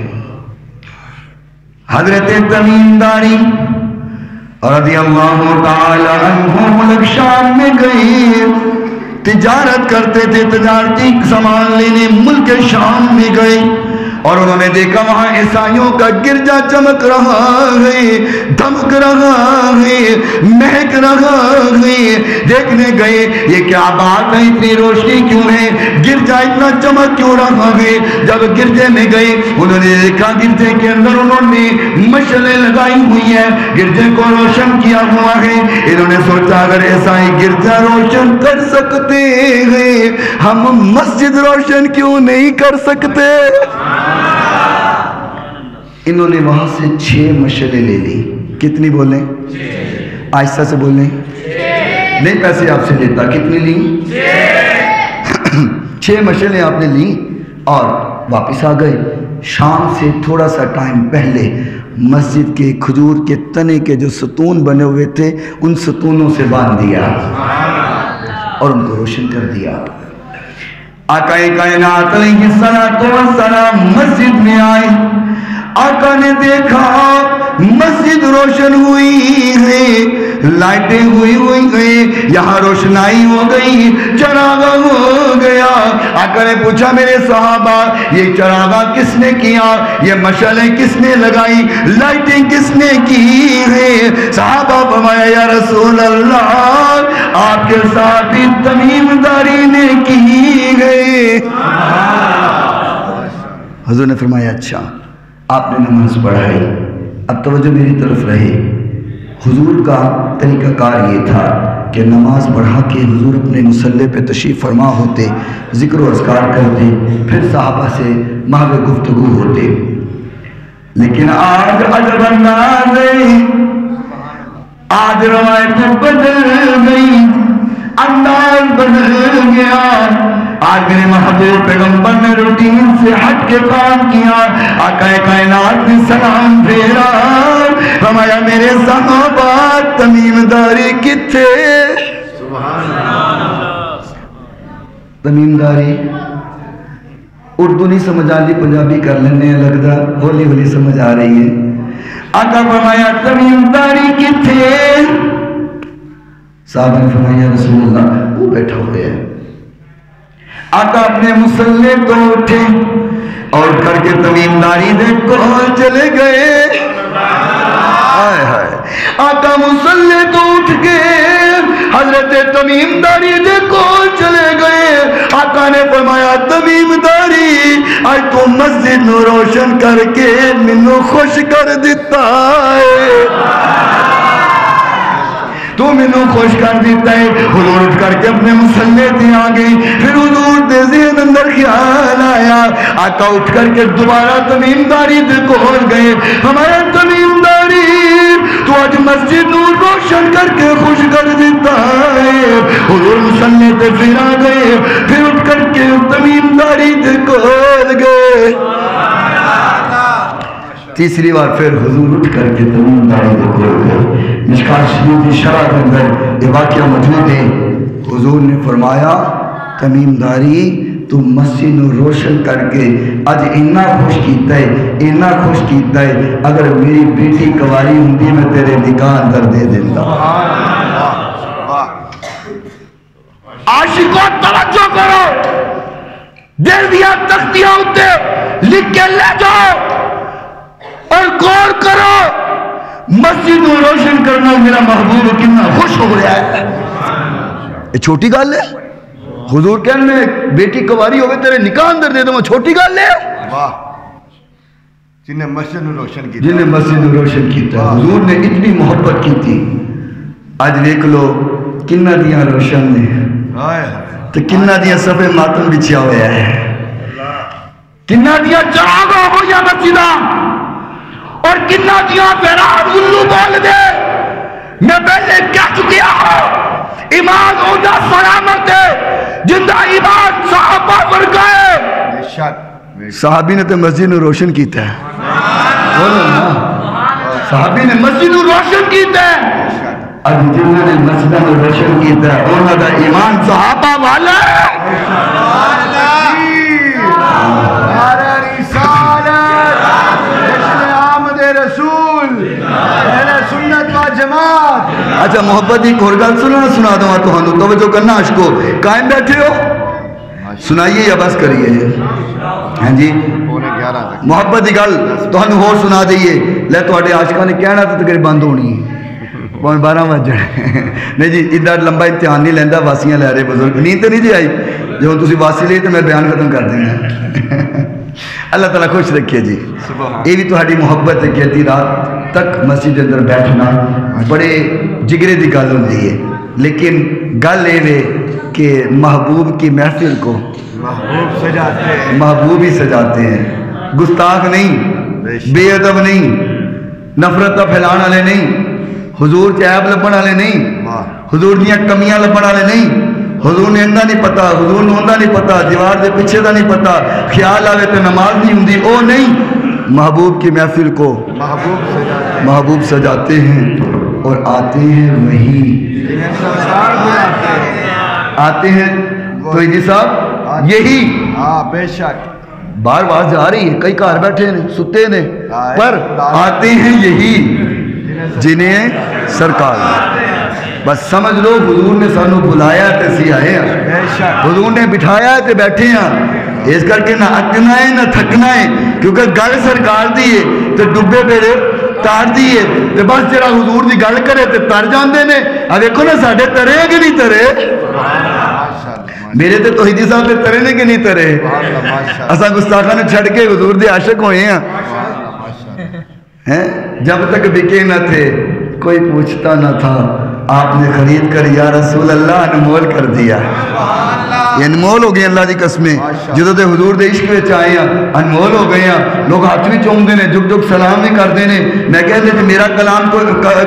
حضرت تمیم داری رضی اللہ تعالی عنہ ملک شام میں گئے، تجارت کرتے تھے، تجارتی سامان لینے ملک شام میں گئے اور انہوں نے دیکھا وہاں عیسائیوں کا گرجا چمک رہا ہے، دمک رہا ہے، مہک رہا ہے۔ دیکھنے گئے یہ کیا بات ہے، اتنی روشنی کیوں ہے، گرجا اتنا چمک کیوں رہا ہے۔ جب گرجے میں گئے انہوں نے دیکھا گرجے کے اندر انہوں نے مشعلیں لگائی ہوئی ہیں، گرجے کو روشن کیا ہوا ہے۔ انہوں نے سوچا اگر عیسائی گرجا روشن کر سکتے ہیں ہم مسجد روشن کیوں نہیں کر سکتے۔ انہوں نے وہاں سے 6 مشعلیں لے لی۔ کتنی بولیں؟ آہستہ سے بولیں، نہیں پیسے آپ سے لیتا۔ کتنی لی؟ 6 مشعلیں آپ نے لی اور واپس آ گئے۔ شام سے تھوڑا سا ٹائم پہلے مسجد کے کھجور کے تنے کے جو ستون بنے ہوئے تھے ان ستونوں سے باندھ دیا اور ان کو روشن کر دیا۔ آقا کائنات علیہ السلام مسجد میں آئے، آقا نے دیکھا مسجد روشن ہوئی ہے، لائٹیں ہوئی ہیں، یہاں روشنائی ہو گئی، چراغا ہو گیا۔ آقا نے پوچھا میرے صحابہ یہ چراغا کس نے کیا، یہ مشعلیں کس نے لگائی، لائٹیں کس نے کی ہے؟ صحابہ فرمایا یا رسول اللہ آپ کے ساتھ بھی تمیم داری نے کی ہے۔ حضور نے فرمایا اچھا آپ نے نماز پڑھائی، اب توجہ میری طرف رہے۔ حضور کا طریقہ کار یہ تھا کہ نماز پڑھا کے حضور اپنے مصلی پہ تشریف فرما ہوتے، ذکر و اذکار کرتے، پھر صحابہ سے محو گفتگو ہوتے۔ لیکن آج عجب انداز ہے، آج روایتیں بدل گئی، انداز بدل گیا۔ آج میرے محبوب پیغمبر نے روٹین سے ہٹ کے کام کیا۔ آقا کائنات نے سلام پھیرا، فرمایا میرے صحابہ تمیم داری کتھے؟ تمیم داری اردو نہیں سمجھ آتی، پنجابی کر لینے لگتا، ہولی ہولی سمجھ آ رہی ہے۔ آقا فرمایا تمیم داری کتھے؟ صحابہ نے فرمایا رسول اللہ وہ بیٹھا ہوئے ہیں۔ آقا اپنے مصلی تو اٹھے اور کر کے تمیم داری دے کول چلے گئے۔ آقا مصلی تو اٹھ کے حضرت تمیم داری دے کول چلے گئے۔ آقا نے فرمایا تمیم داری آج تو مسجد نو روشن کر کے منو خوش کر دیتا ہے، تو منو خوش کر دیتا ہے۔ حضور اٹھ کر کے اپنے مصلی تے آ گئی، پھر حضور دے ذہن اندر خیال آیا، آقا اٹھ کر کے دوبارہ تمیم داری دے کول گئے۔ ہمارا تمیم داری تو آج مسجد نور روشن کر کے خوش کر دیتا ہے۔ حضور مصلی تے پھر آ گئے، پھر اٹھ کر کے تمیم داری دے کول گئے۔ تیسری بار پھر حضور اٹھ کر کے تمیم داری دے کول گئے۔ مشکات شریف کی شرح کے اندر یہ واقعہ موجود ہے۔ حضور نے فرمایا تمیم داری تو مسجد نو روشن کر کے اج اتنا خوش کیتا ہے، اتنا خوش کیتا ہے، اگر میری بیٹی کواری ہوندی میں تیرے نکاح اندر دے دیتا۔ عاشقوں توجہ کرو، دل دیا تختیاں ہوتے لکھ کے لے جاؤ اور غور کرو، مسجد کو روشن کرنا میرا محبوب کتنا خوش ہو رہا ہے۔ یہ چھوٹی گل ہے؟ حضور کہنے بیٹی کواری ہوئے تیرے نکاح اندر دے دوں، چھوٹی گل ہے؟ واہ، جنہیں مسجد نو روشن کی، جنہیں مسجد نو روشن کیتا۔ حضور نے اتنی محبت کی تھی۔ آج دیکھ لو کنہ دیاں روشن نے تو کنہ دیاں صفحے ماتم بچھیا ہویا ہے، کنہ دیا چراغا ہو یا مسجدہ اور کنہ دیا فیراد اللہ بول دے۔ میں پہلے کہہ چکیا ہوں ایمان اوجہ سلامت ہے، جندہ ایمان صحابہ پر گئے۔ صحابی نے تو مسجد نو روشن کیتا ہے، بولو نا، صحابی نے مسجد نو روشن کیتا ہے۔ اب جنہوں نے مسجد نو روشن کیتا ہے انہوں دا ایمان صحابہ والا ہے۔ رسالت جشن آمد رسول اچھا محبت کی ایک اور گل سنو نا، سنا دوں تمہیں، توجہ کرنا عشقو، قائم بیٹھے ہو سنائیے یا بس کریے؟ ہاں جی محبت کی گل تمہیں ہور سنا دئیے، لے تواڈے عاشقاں نے کہنا تو تقریر بند ہونی ہے، 12 بج جانے نہیں جی ادھر لمبا امتحان نہیں لینا، واسیاں لے رہے بزرگ، نیند تو نہیں جی آئی؟ جو تسی واسی لے تو میں بیان ختم کر دینا اللہ تعالیٰ خوش رکھے جی۔ یہ بھی تہاڈی محبت ہے کہ ادھی رات تک مسجد کے اندر بیٹھنا بڑے جگرے دی گل ہوندی ہے، لیکن گل یہ کہ محبوب کی محفل کو محبوب ہی سجاتے ہیں، گستاخ نہیں، بے ادب نہیں، نفرت کا پھیلان والے نہیں، حضور عیب لبن والے نہیں، حضور دیاں کمیاں لبن والے نہیں، حضور نے اندہ نہیں پتا، حضور نے اندہ نہیں پتا، دیوار دے پیچھے دا نہیں پتا، خیال آوے تو نماز نہیں ہوندی، او نہیں، محبوب کی محفل کو محبوب سجاتے ہیں اور آتے ہیں وہی آتے ہیں تو جی صاحب یہی بے شک بار بار جا رہی ہے، کئی کار بیٹھے ہیں ستے نے، پر آتے ہیں یہی جنہیں سرکار بس سمجھ لو حضور نے سانو بلایا تے اسی آئے ہیں، حضور نے بٹھایا تے بیٹھے ہیں، اس کر کے نہ اکنا ہے نہ تھکنا ہے، کیونکہ گل سرکار دی ہے تے ڈبے پیڑے تار دی ہے تے بس جڑا حضور دی گل کرے تے تر جاندے نے۔ اب دیکھو نا ساڈے ترے کہ نہیں ترے؟ میرے تے توحیدی صاحب تے ترے نے کہ نہیں ترے؟ اساں گستاخاں نے چھڑ کے حضور دے عاشق ہوئے ہیں، جب تک بکے نہ تھے کوئی پوچھتا نہ تھا، آپ نے خرید کر یا رسول اللہ انمول کر دیا، یہ انمول ہو گئے اللہ دی قسمیں، جدو دے حضور دے عشق وچ آئے ہیں انمول ہو گئے ہیں، لوگ ہاتھ بھی چومدے نے، جھک جھک سلام بھی کردے نے، میں کہندے کہ میرا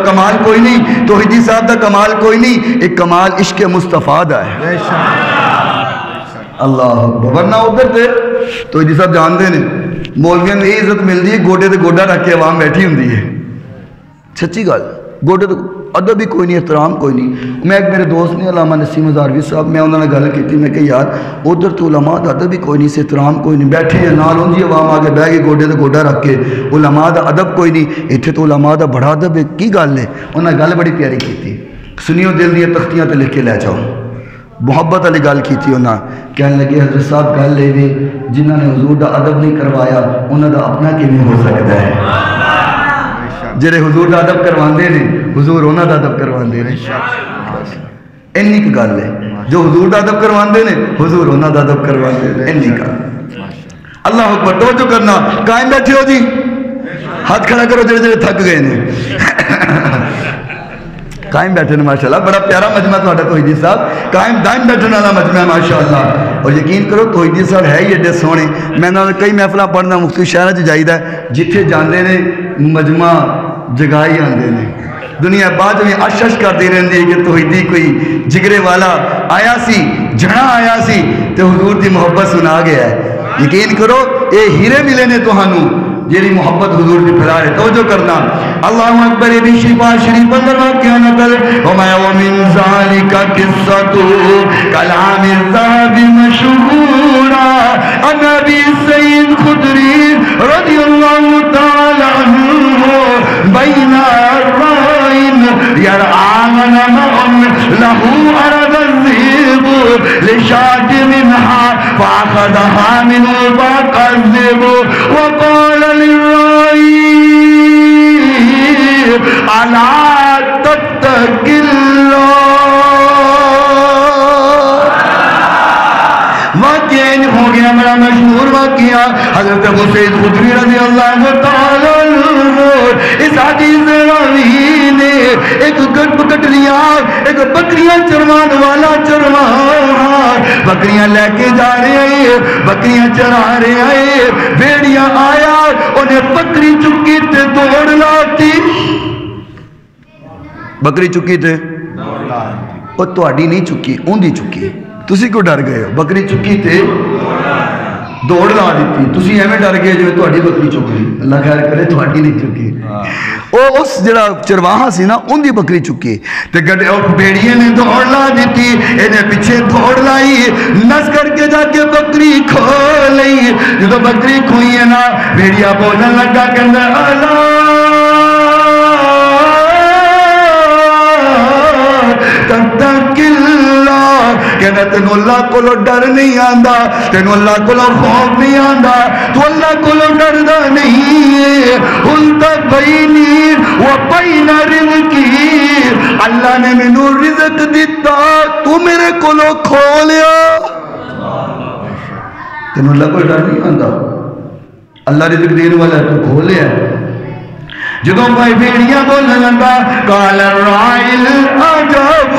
کمال کوئی نہیں، توحیدی صاحب دا کمال کوئی نہیں، ایک کمال عشق مصطفیٰ دا ہے، اللہ اکبر، ورنہ ادھر تے توحیدی صاحب جاندے نے مولویاں نے عزت ملتی ہے گوڈے تے گوڈا رکھ کے عوام بیٹھی ہوندی ہے، سچی گل، گوڈے تے ادب بھی کوئی نہیں، احترام کوئی نہیں۔ میں ایک میرے دوست نے علامہ نسیم ہزاروی صاحب، میں انہوں نے گل کی، میں کہ یار ادھر تو علماء دا ادب بھی کوئی نہیں، احترام کوئی نہیں، بیٹھے ہیں نال ہوں جی عوام آگے بہ گئے گوڈے تے گوڈا رکھ کے، علماء دا ادب کوئی نہیں، اتنے تو علماء دا بڑا ادب ہے، کی گل ہے؟ انہوں نے گل بڑی پیاری کی تھی، سنیو دل دیا تختیاں تے لکھ کے لے جاؤ، محبت والی گل کی تھی انہوں نے، کہنے لگے حضرت صاحب گل لے وے جنہوں نے حضور دا ادب نہیں کروایا انہوں دا اپنا کیویں ہو سکتا ہے؟ جڑے حضور دا ادب کرواندے نے حضور انہاں دا ادب کرواندے نے، اینی کی گل ہے، جو حضور دا ادب کرواندے نے حضور انہاں دا ادب کرواندے نے، اینی گل۔ اللہ اکبر، توجہ کرنا، قائم بیٹھے ہو جی، ہاتھ کھڑا کرو جڑے جڑے تھک گئے نے، قائم بیٹھے نے ماشاءاللہ، بڑا پیارا مجمع تہاڈا توحیدی صاحب، قائم دائم بیٹھنے والا مجمع ہے ماشاءاللہ، اور یقین کرو توحیدی صاحب ہے ہی ایڈے سونے، میں نے کئی محفلاں پڑھنا مفتی شہر چ جائیدا ہے، جتھے جاندے نے مجمع جگائی آندے نے، دنیا بعد میں اشش کرتی رہندی ہے کہ توحیدی کوئی جگرے والا آیا سی، جھڑا آیا سی تے حضور دی محبت سنا گیا ہے، یقین کرو اے ہیرے ملے نے تہانوں جیری محبت حضور دی پھیلا رہے، توجہ کرنا، اللہ اکبر بھی شفا شریف اندر واقعہ نقل، وَمِن ذَلِكَ قِصَّةُ کلام الذهب مشہورا عن ابی سعید خدری رضی اللہ تعالی عنہ بین الرائن یرعان نمع له عرض الذئب لشاة منها فأخذها منه فكذب وقال للراعي ألا تتق الله، واقعہ ہو گیا بڑا مشہور واقعہ، حضرت ابو سعید خدری رضی اللہ تعالی عنہ اس حدیث راوی نے ایک ایک بکریاں چروان والا چرواں بکریاں لے کے جا رہے ہیں، بکریاں چرا رہے ہیں، بھیڑیا آیا انہیں بکری چکی تے دوڑ لاتی، بکری چکی تے وہ تہاڈی نہیں چکی اون دی چکی، تسی کیوں ڈر گئے ہو؟ بکری چکی تے دوڑ لا دیتی، تسی ایویں ڈر گئے جو تہاڈی بکری چک گئی، اللہ خیر کرے تہاڈی نہیں چکی، او اس جڑا چرواہا سی نا ان دی بکری چکی تے گڈے او بھیڑیے نے دوڑ لا دیتی، انہیں پیچھے دوڑ لائی، نس کر کے جا کے بکری کھو لئی، جدو بکری کھوئی ہے نا بھیڑیا بولن لگا کہ اللہ کہنا تینوں اللہ کو ڈر نہیں آندا، تینوں اللہ کو خوف نہیں آندا، تو اللہ کو ڈردا نہیں ہے۔ انت بینی و بین رزقی، اللہ نے مینوں رزق دیتا تو میرے کو کھو لیا۔ تینوں اللہ کو ڈر نہیں آندا، اللہ رزق دینے والا ہے تو کھو لیا۔ جدوں بھائی بھیڑیاں بولنے لگا قال الراعی العجب،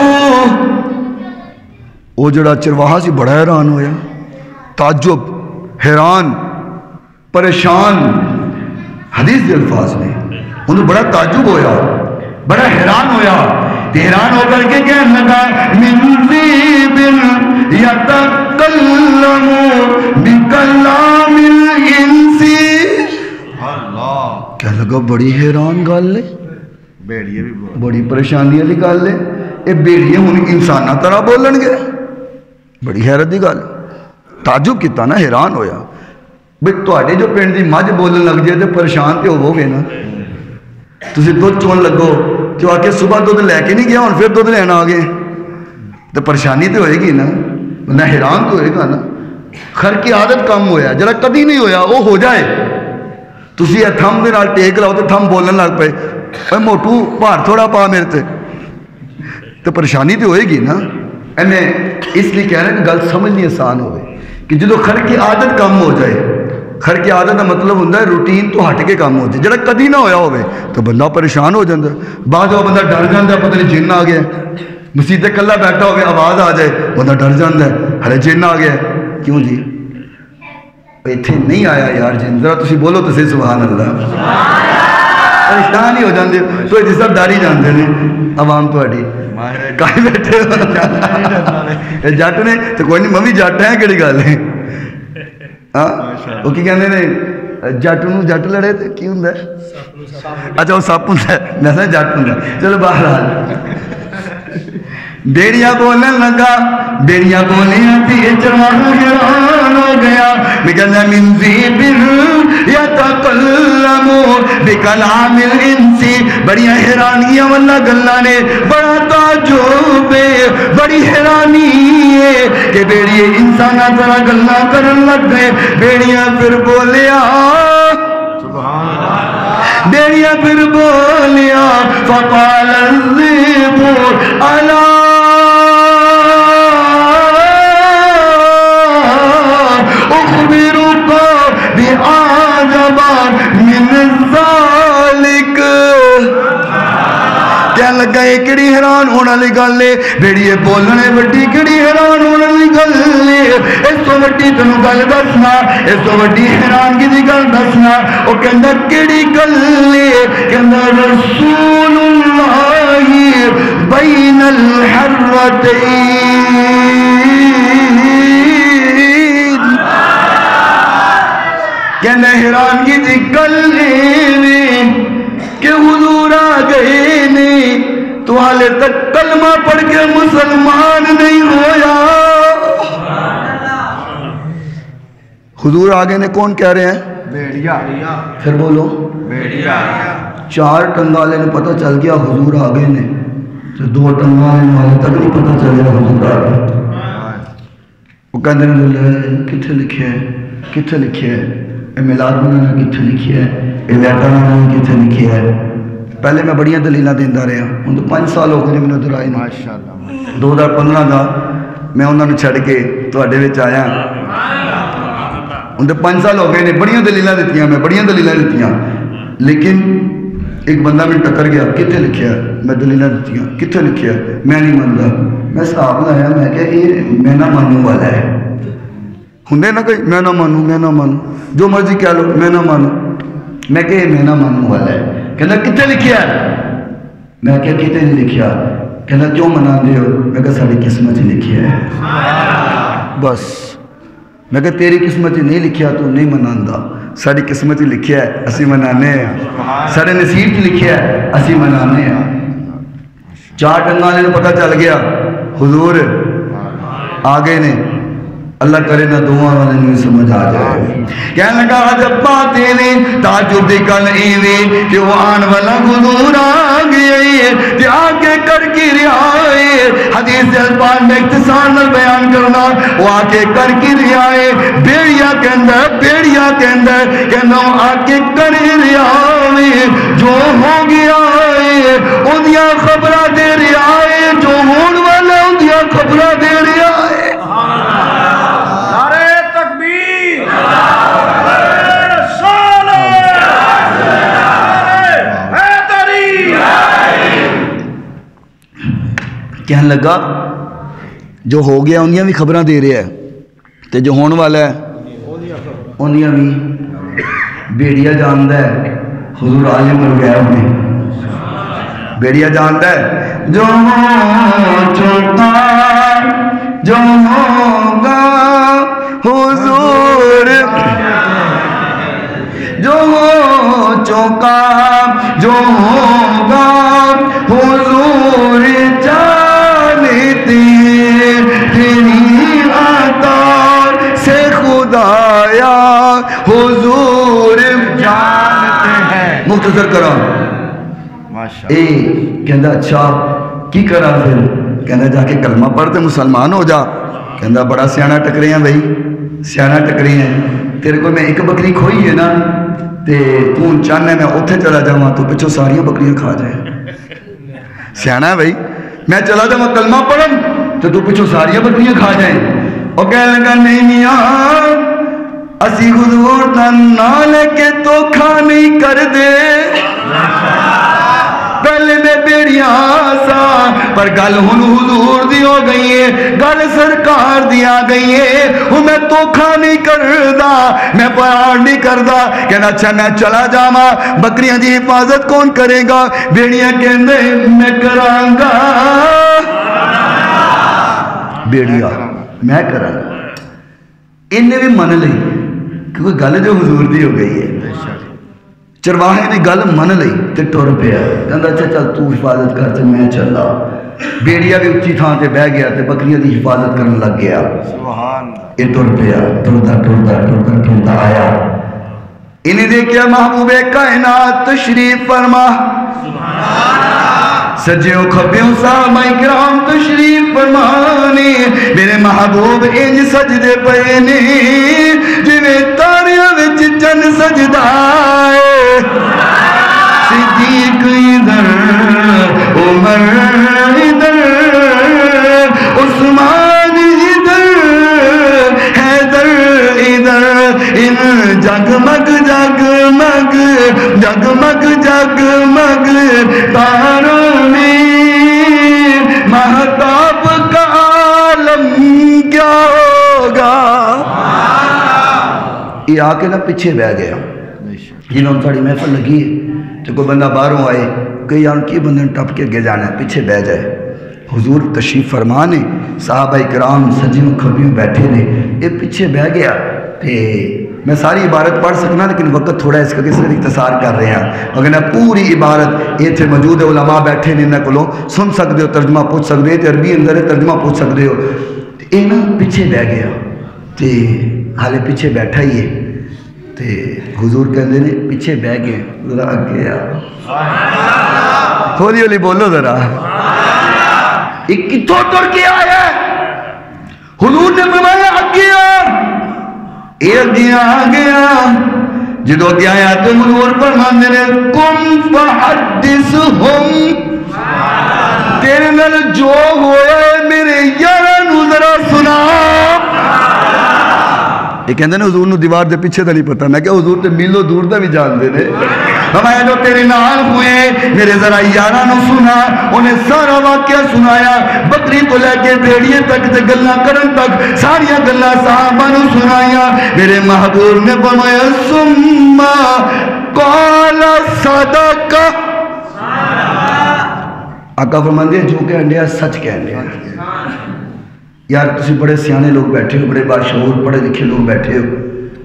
وہ جڑا چرواہا سی بڑا حیران ہویا، تعجب، حیران، پریشان، حدیث کے الفاظ میں انہوں بڑا تعجب ہویا، بڑا حیران ہویا، حیران ہو کر کے کہنے لگا من ذیب یتکلم بکلام الانس، کہنے لگا بڑی حیران گل ہے، بڑی پریشانی والی گل ہے، یہ بیڑیے ہن انساناں طرح بولن گے، بڑی حیرت دی گل، تعجب کیتا نا، حیران ہویا۔ بھئی تواڈے جو پنڈ دی مجھ بولن لگ جائے تے پریشان تے ہوو گے نا، تسی دودھ چون لگو تو آ کے صبح دودھ لے کے نہیں گیا ہن پھر دودھ لینا آ گئے تو پریشانی تو ہوئے گی نا، بندہ حیران تو ہوئے گا نا۔ خر کی عادت کم ہویا، جڑا کدی نہیں ہویا وہ ہو جائے، تسی یہ تھم دے نال ٹیک لاؤ تو تھم بولن لگ پے، اے موٹو بھار تھوڑا پا میرے تے، تو پریشانی تو ہوئے گی نا۔ میں اس لیے کہہ رہا کہ گل سمجھنی آسان ہوئے کہ جدو خر کی عادت کم ہو جائے، خر کی عادت کا مطلب ہوتا ہے روٹین تو ہٹ کے کام ہو جائے، جڑا کدی نہ ہویا ہوئے تو بندہ پریشان ہو جاتا ہے، بعد وہ بندہ ڈر جاتا ہے، پتہ نہیں جن آ گیا، مسیح کلا بیٹھا ہوئے آواز آ جائے بندہ ڈر جاتا ہے، ہلے جن آ گیا، کیوں جی ایتھے نہیں آیا یار جن، ذرا تسی بولو تو صحیح سبحان اللہ، پریشان ہی ہو جاندے، تو یہ سب ڈر ہی جاندے نے عوام تہاڈی کہیں بیٹھے جٹ نے تو کوئی نہیں میں بھی جٹ ہے کہڑی گل ہے، ہاں وہ کی کہندے نے جٹ نو جٹ لڑے تے کی ہوندا ہے، اچھا وہ سپ ہوندا ہے، میں سمجھا جٹ ہوندا ہے، چلو بہرحال بیڑیاں بولنے لگا، بیڑیاں بولیاں تھی چرواہا حیران ہو گیا، میں کہنا من ذیب یتکلم بکلام الانس، بڑی حیرانیاں واللہ گلہ نے، بڑا تعجب ہے، بڑی حیرانی ہے کہ بیڑیے انسانہ طرح گلہ کرن لگ گئے۔ بیڑیاں پھر بولیا، بیڑیاں پھر بولیا فقال الذئب الا اخبرك بعجب من ذلك، کیا لگا یہ کڑی حیران ہونے والی گل ہے، بیڑیے بولنے وڈی کڑی حیران ہونے والی گل ہے، اس تو وڈی تینوں گل دسنا، اس تو وڈی حیرانگی دی گل دسنا، وہ کہندا کیڑی گل ہے، کہندا رسول اللہ بین الحرتین، کہندا حیرانگی دی گل ہے کہ حضور آ گئے نے تو حالے تک کلمہ پڑھ کے مسلمان نہیں ہویا۔ حضور آ گئے نے کون کہہ رہے ہیں؟ بیڑیا، پھر بولو بیڑیا۔ چار ٹنگالے نے پتہ چل گیا حضور آ گئے نے، تو دو ٹنگالے نے حالے تک نہیں پتہ چل گیا حضور آ گئے۔ وہ کہتے ہیں کتھے لکھے ہے، کتھے لکھے ہے، اے میلاد منانا کتھے لکھی ہے، اے لیٹا منانا کتھے لکھی ہے۔ پہلے میں بڑیاں دلیلاں دیندا رہا، ان تو 5 سال ہو گئے میں ادھر آئے نا، 2015 کا میں انہوں نے چھڑ کے تواڈے وچ آیا، ان تو 5 سال ہو گئے نے، بڑیاں دلیلاں دتیاں، میں بڑیاں دلیلاں دتیاں، لیکن ایک بندہ میں ٹکر گیا، کتھے لکھیا ہے، میں دلیلاں دتیاں، کتھے لکھیا ہے، میں نہیں مانتا، میں حساب لایا، میں کہ یہ میں نہ ماننے والا ہے، ہندے نہ کہیں میں نہ مانوں، میں نہ مانوں، جو مرضی کہہ لو میں نہ مانوں، میں کہ یہ میں نہ ماننے والا ہے، کہنا کتنے لکھیا ہے، میں کہ کتنے نہیں لکھیا، کہنا کیوں منا دے ہو، میں کہ ساری قسمت ہی لکھیا ہے، بس میں کہ تیری قسمت ہی نہیں لکھیا تو نہیں مناندا، ساری قسمت ہی لکھیا ہے اسی منانے ہیں، سارے نصیب ہی لکھیا ہے اسی منانے ہیں۔ چار ٹنگالے نے پتہ چل گیا حضور آ گئے نے، اللہ کرے نہ دعا والے نہیں سمجھ آ جائے. کہنے لگا جب باتیں نے تعجب دی گل ایویں کہ وہ آن والا حضور آ گئے تے آگے کر کے رہائے. حدیث الفاظ میں اختصار نال بیان کرنا وہ آگے کر کے رہائے. بیڑیا کے اندر کہنا آگے کر رہائے جو ہو گیا ہے اندیاں خبرہ دے رہائے جو ہون والا اندیاں خبرہ دے رہائے. کہنے لگا جو ہو گیا انہیاں بھی خبریں دے رہے ہیں تے جو ہون والا ہے انہیاں بھی. بیڑیا جاندہ ہے حضور عالم ہو گیا انہیں. بیڑیا جاندہ ہے جو چوتا جو ہوگا حضور جو چوکا جو ہوگا حضور تیری عطا سے خدایا حضور جانتے ہیں. مختصر کرو کہندہ اچھا کی کرا پھر؟ کہندہ جا کے کلمہ پڑھتے مسلمان ہو جا. کہندہ بڑا سیانہ ٹکرے ہیں بھائی سیانہ ٹکرے ہیں. تیرے کو میں ایک بکری کھوئی ہے نا تے تو چاہنے میں اتھے چلا جاؤں تو پچھو ساریاں بکریاں کھا جائیں. سیانہ ہے بھائی میں چلا جاؤں کلمہ پڑھن تو پچھو ساریاں بکریاں کھا جائیں. اور کہنے لگا نہیں میاں اسی حضور دا نام لے کے تو کھا نہیں کر دے. پہلے میں بیڑیاں سا پر گل ہن حضور دی ہو گئی ہے گل سرکار دی آ گئی ہے. ہوں میں تو کھا نہیں کردا میں پیار نہیں کردا. کہنا اچھا میں چلا جاواں بکریاں دی حفاظت کون کرے گا؟ بیڑیاں کہندے میں کراں گا. بیڑیا میں کراں گا. انہیں بھی من لئی کیونکہ گل جو حضور دی ہو گئی ہے. چرواہے نے گل من لئی تے ٹر پیا. کہندا اچھا چل تو حفاظت کر تے میں چلا. بیڑیا بھی اچھی تھان تے بہ گیا تے بکریاں دی حفاظت کرن لگ گیا. سبحان اللہ. یہ ٹر پیا ٹردا آیا. انہیں دیکھیا محبوب کائنات تشریف فرما. سجیوں کھبیوں صحابہ کرام تشریف فرمانے. میرے محبوب انج سجدے پے نے جویں تاریاں وچ چن سجدا ہے. صدیق ادھر عمر ادھر عثمان ادھر حیدر ادھر. ان جگمگ جگمگ جگمگ جگمگ تاروں میں مہتاب کا عالم کیا ہوگا. یہ آ کے نا پیچھے بہ گیا. جنہوں تھوڑی محفل لگی تو کوئی بندہ باہروں آئے کہ یار کی بندے ٹپ کے اگے جانا ہے پیچھے بہ جائے. حضور تشریف فرما نے صحابہ کرام سجیوں کھبیوں بیٹھے نے. یہ پیچھے بہ گیا. میں ساری عبارت پڑھ سکنا لیکن وقت تھوڑا اس کا صرف اختصار کر رہے ہیں. اگر نہ پوری عبارت یہ تھے موجود ہے علماء بیٹھے نے انہیں کو سن سکتے ہو ترجمہ پوچھ سکتے ہو. عربی اندر ہے ترجمہ پوچھ سکتے ہو. یہ نا پیچھے بہ گیا تے حالے پیچھے بیٹھا ہی ہے. تے حضور کہندے نے پیچھے بہ گئے ذرا اگے آ. ہولی ہولی بولو ذرا. یہ کتوں ٹر کے آیا؟ حضور نے فرمایا اگے آ. یہ اگے آ گیا. جدو اگے آیا تو حضور فرماندے نے کم فحدثہم. تیرے نال جو ہوئے میرے یاراں نوں ذرا سنا. یہ کہندے نے حضور نو دیوار دے پیچھے دا نہیں پتا. میں کہ حضور تے میلوں دور دا بھی جان دے نے. فرمایا جو تیرے نال ہوئے میرے ذرا یاراں نو سنا. انہیں سارا واقعہ سنایا بکری تو لے کے بھیڑیے تک تے گلاں کرن تک ساریاں گلاں صحابہ نو سنایا. میرے محبوب نے فرمایا ثم قال صدق. آقا فرماندے جو کہ انڈیا سچ کہن دیا. یار تسی بڑے سیانے لوگ بیٹھے ہو بڑے باشعور پڑھے لکھے لوگ بیٹھے ہو.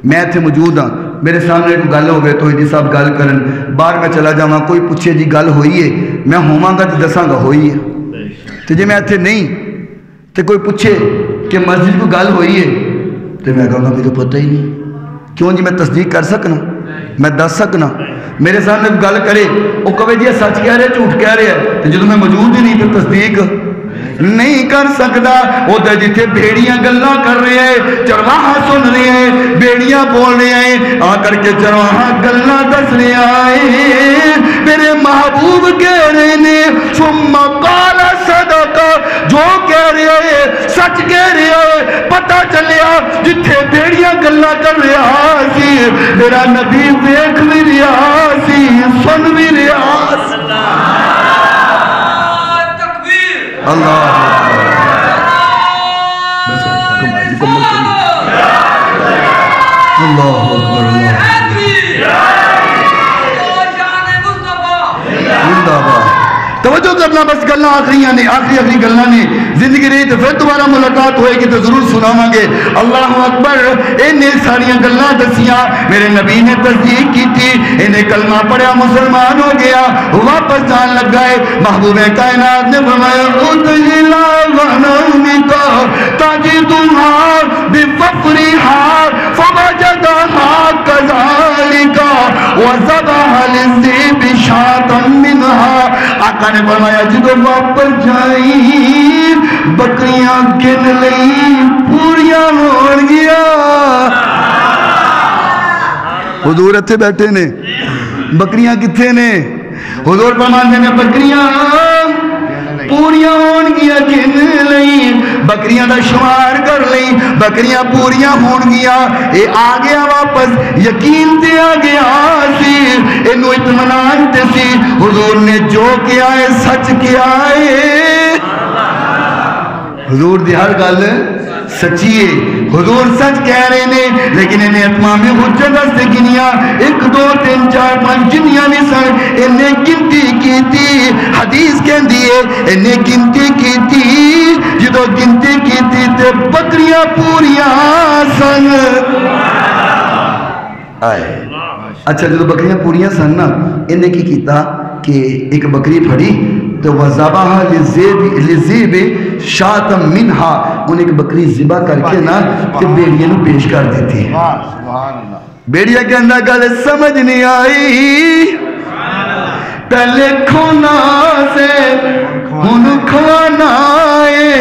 میں اتنے موجود ہاں میرے سامنے کوئی گل ہوگئے تو جی صاحب گل کرن باہر میں چلا جاؤں کوئی پوچھے جی گل ہوئی ہے میں ہوواں گا تو دساں گا ہوئی ہے. تو جی میں اتنے نہیں تو کوئی پوچھے کہ مسجد کو گل ہوئی ہے تو میں کہوں گا مجھے پتہ ہی نہیں. کیوں جی میں تصدیق کر سکنا, میں دس سکنا. میرے سامنے گل کرے وہ کہے جی سچ کہہ رہے جھوٹ کہہ رہے ہیں, تو جب میں موجود ہی نہیں تو تصدیق نہیں کر سکتا. وہ تو جتنے بھیڑیاں گلاں کر رہے ہیں, چرواہا سن رہے ہیں, بھیڑیاں بول رہے ہیں, آ کر کے چرواہا گلاں دس رہے ہیں. میرے محبوب کہہ رہے ہیں ثم قال صدق, جو کہہ رہے ہیں سچ کہہ رہے ہیں. پتہ چلیا جتھے بھیڑیاں گلاں کر رہا سی میرا نبی ویکھ بھی رہا سی, سن بھی رہا سی. اللہ اللہ اکبر اللہ. توجہ کرنا بس گلاں آخریاں نے, آخری گلاں نے. زندگی رہی تو پھر دوبارہ ملاقات ہوئے گی تو ضرور سناواں گے. اللہ اکبر. انہیں ساریاں گلاں دسیاں, میرے نبی نے تصدیق کی تھی, انہیں کلمہ پڑھا مسلمان ہو گیا, واپس جان لگ گئے. محبوب کائنات نے فرمایا اتجلا ونومکا تجدها بفقرها فوجدها كذلك وذبح للذئب شاة منها. آقا نے فرمایا جدو واپس جائی بکریاں گن لئی پوریاں ہون گیا. حضور اتھے بیٹھے نے, بکریاں کتھے نے؟ حضور فرماتے ہیں بکریاں پوریاں ہون گیا گن لئی, بکریاں دا شمار کر لئی, بکریاں پوریاں ہون گیا. اے آ گیا واپس, یقین تے آ گیا سی, انہوں اطمینان تے سی. حضور نے جو کیا ہے سچ کیا ہے. حضور دی ہر گل سچی ہے, حضور سچ کہہ رہے نے, لیکن انہیں اتمام حجت سے گنیا 1 2 3 4 5 جنیاں بھی سن. انہیں گنتی کی تھی, حدیث کہن دیئے انہیں گنتی کی تھی, جدو گنتی کی تھی تے بکریاں پوریاں سن. آئے اچھا جدو بکریاں پوریاں سن نا, انہیں کی کیتا کہ ایک بکری پھڑی تو وَذَبَحَ لِذِئْبِ شَاةً مِنْهَا, انہیں ایک بکری ذبح کر کے نا کہ بیڑیاں نو پیش کر دیتی. بیڑیاں کے اندر گل سمجھ نہیں آئی, پہلے کھونا سے ہن کھوانا ہے,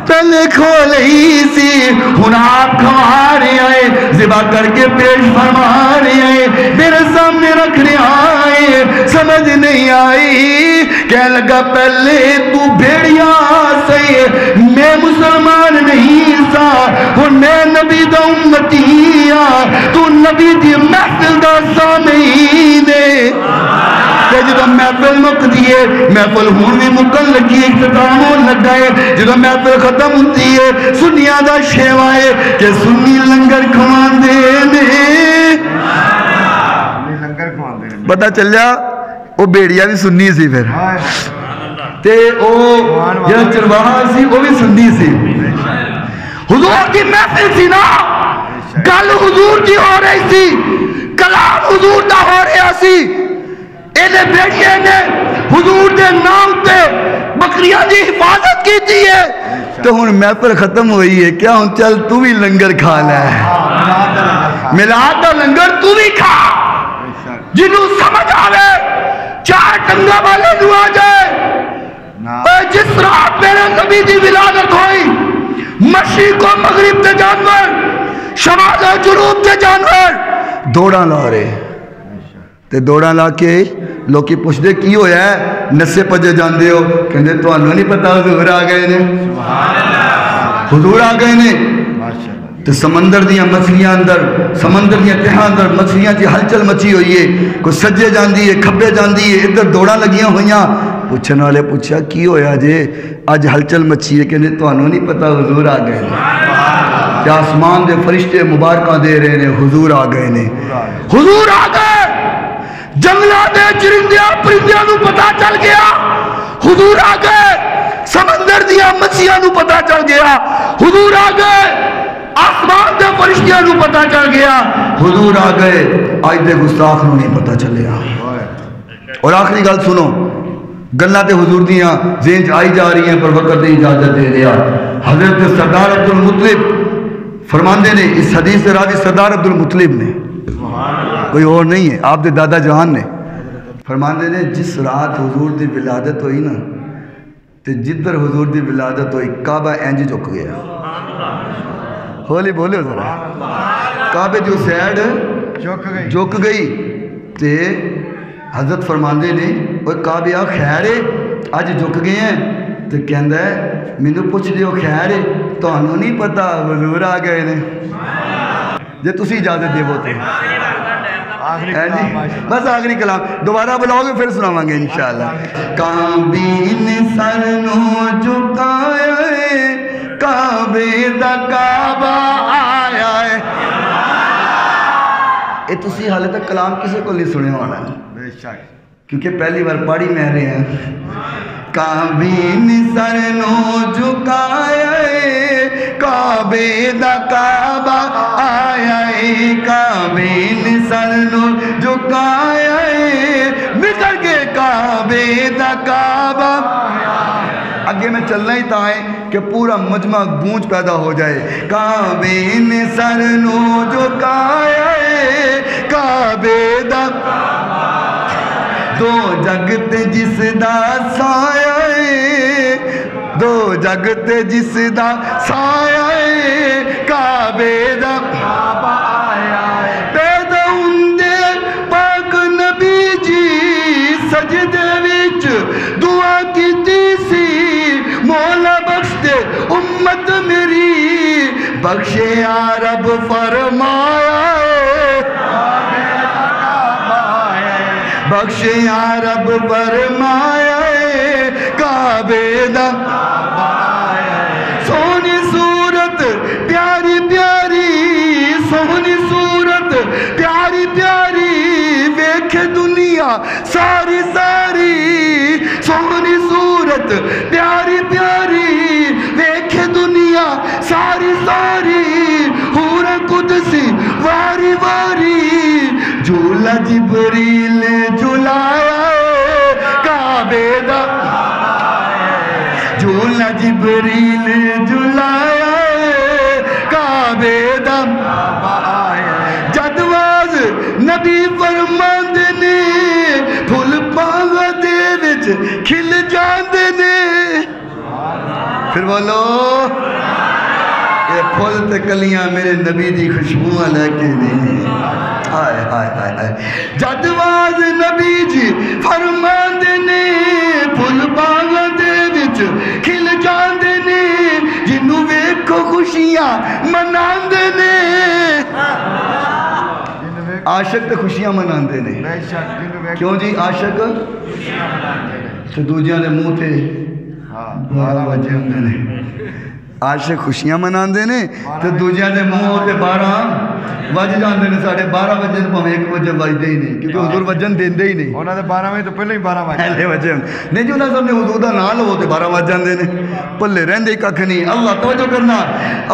پہلے کھو لئی سی ہن آپ کھوا رہے آئے, ذبح کر کے پیش فرما رہے آئے, میرے سامنے رکھ رہے آئے. سمجھ نہیں آئی, کہنے لگا پہلے تو بھیڑیاں سے, میں مسلمان نہیں سا, ہن میں نبی دا امتی ہاں, تو نبی دی محفل دا سامعین ہے. جدو محفل مک دیئے, محفل ہون بھی مکن لگی, اختتام ہون لگا ہے. جدو محفل ختم ہوتی ہے, سنیاں دا شیوا ہے کہ سنی لنگر کھوان دے نے. پتہ چلیا وہ بیڑیاں بھی سنی سی, پھر تے او جہاں چرواہا سی وہ بھی سنی سی. حضور کی محفل سی نا, گل حضور کی ہو رہی سی, کلام حضور دا ہو رہا سی. اینے بیڑیے نے حضور دے نام تے بکریاں دی حفاظت کی تھی ہے, تو ہن محفل ختم ہوئی ہے, کیا ہن چل تو بھی لنگر کھا لے, میلاد دا لنگر تو بھی کھا. جنہوں سمجھ آوے 4 ٹنگا والے نو آ جائے. جس رات میرے نبی دی ولادت ہوئی, مشرق و مغرب تے جانور, شمال و جنوب تے جانور دوڑاں لا رہے, تے دوڑاں لا کے لوکی پوچھ دے کی ہویا ہے, نسے پجے جان دے ہو, کہندے تو انہوں نہیں پتا حضور آ گئے نے, حضور آ گئے نے. تو سمندر دیاں مچھلیاں اندر, سمندر دیاں تہاں اندر مچھلیاں دی ہلچل مچی ہوئی ہے, کوئی سجے جاندی ہے, کھبے جاندی ہے, ادھر دوڑاں لگیاں ہویاں. پوچھن والے پوچھا کی ہویا جے اج ہلچل مچی ہے, کہنے تو انہوں نہیں پتا حضور آ گئے نے. کیا آسمان دے فرشتے مبارکہ دے رہے نے, حضور آ گئے نے, حضور آ گئے. جنگلہ دے چرندیاں پرندیاں نو پتا چل گیا حضور آ گئے, سمندر دیاں مچھیاں نو پتا چل گیا حضور آ گئے, آسمان دے فرشتیاں نو پتا چل گیا حضور آ گئے. آج دے گستاخ نو نہیں پتا چلیا. اور آخری گل سنو, گلاں تے حضور دیاں ذہن آئی جا رہی ہیں, پر وقت دی اجازت دے دیا. حضرت سردار عبد المطلب فرماندے نے اس حدیث سے راوی سردار عبد المطلب نے، کوئی اور نہیں ہے، آپ دے دادا جہان نے فرماندے نے جس رات حضور دی ولادت ہوئی نا تے جدھر حضور دی ولادت ہوئی کعبہ انج جھک گیا. ہولی بولے ذرا، کعبے جو سیڈ جھک گئی تے حضرت فرماندے نے وہ کعبے آ خیر ہے اج جھک گئے ہیں تے کہندا ہے مینوں پوچھ دیو خیر ہے تانوں نہیں پتا حضور آ گئے نے. جے تسی اجازت دیو تے بس آخری کلام دوبارہ بلاؤ گے پھر سناواں گے انشاءاللہ. کعبین سر نو جھکایا ہے کعبے دا کعبہ آیا ہے. یہ تسی حالے تک کلام کسی کو نہیں سنے ہونا بے شک کیونکہ پہلی بار پڑھی میں رہے ہیں. کعبین سر نو جھکایا ہے کعبے دا کعبہ آیا ہے. کعبین سر نو جھکایا ہے نکل کے کعبے دا کعبہ. آگے میں چلنا ہی تھا ہے کہ پورا مجمع گونج پیدا ہو جائے. کعبین سر نو جھکایا ہے کعبے دا دو جگت جس دا سایہ ہے دو جگت جس دا سایہ ہے کعبے دا کعبہ آیا ہے. پیدا ہوندے پاک نبی جی سجدے وچ دعا کیتی سی مولا بخش دے امت میری بخشے یا رب فرمایا بخش یا رب فرمایا کعبے دا. سونی صورت پیاری پیاری سونی صورت پیاری پیاری ویکھے دنیا ساری ساری. سونی صورت پیاری پیاری ویکھے دنیا ساری ساری. حور قدسی واری واری جھولا جبریل جھلایا کعبے دا جھولا جبریل جھلایا کعبے دا. جدواز نبی فرماندے نے پھول پاگا دے وچ کھل جاندے نے. پھر بولو یہ پھول تے کلیاں میرے نبی دی خوشبوئاں لے کے نہیں. ہائے ہائے ہائے ہائے. جدواز نبی جی فرماندے نے پھول باغاں دے وچ کھل جاندے نے جنوں ویکھو خوشیاں مناندے نے. عاشق تے خوشیاں مناندے نے کیوں جی عاشق تے دوجیاں دے منہ تے 12 بجے ہوندے نے. عاشق خوشیاں مناندے نے تے دوجیاں دے منہ تے 12 وج جاندے نے. ساڑھے 12 بجے تو پاویں 1 بجے وجدے ہی نہیں کیونکہ حضور وجن دیندے ہی نہیں. انہاں دے 12 بجے تو پہلے ہی 12 بجے نہیں جو انہاں سامنے حضور دا نام لو تے 12 بج جاندے نے. پلے رہندے ککھ نہیں. اللہ توجہ کرنا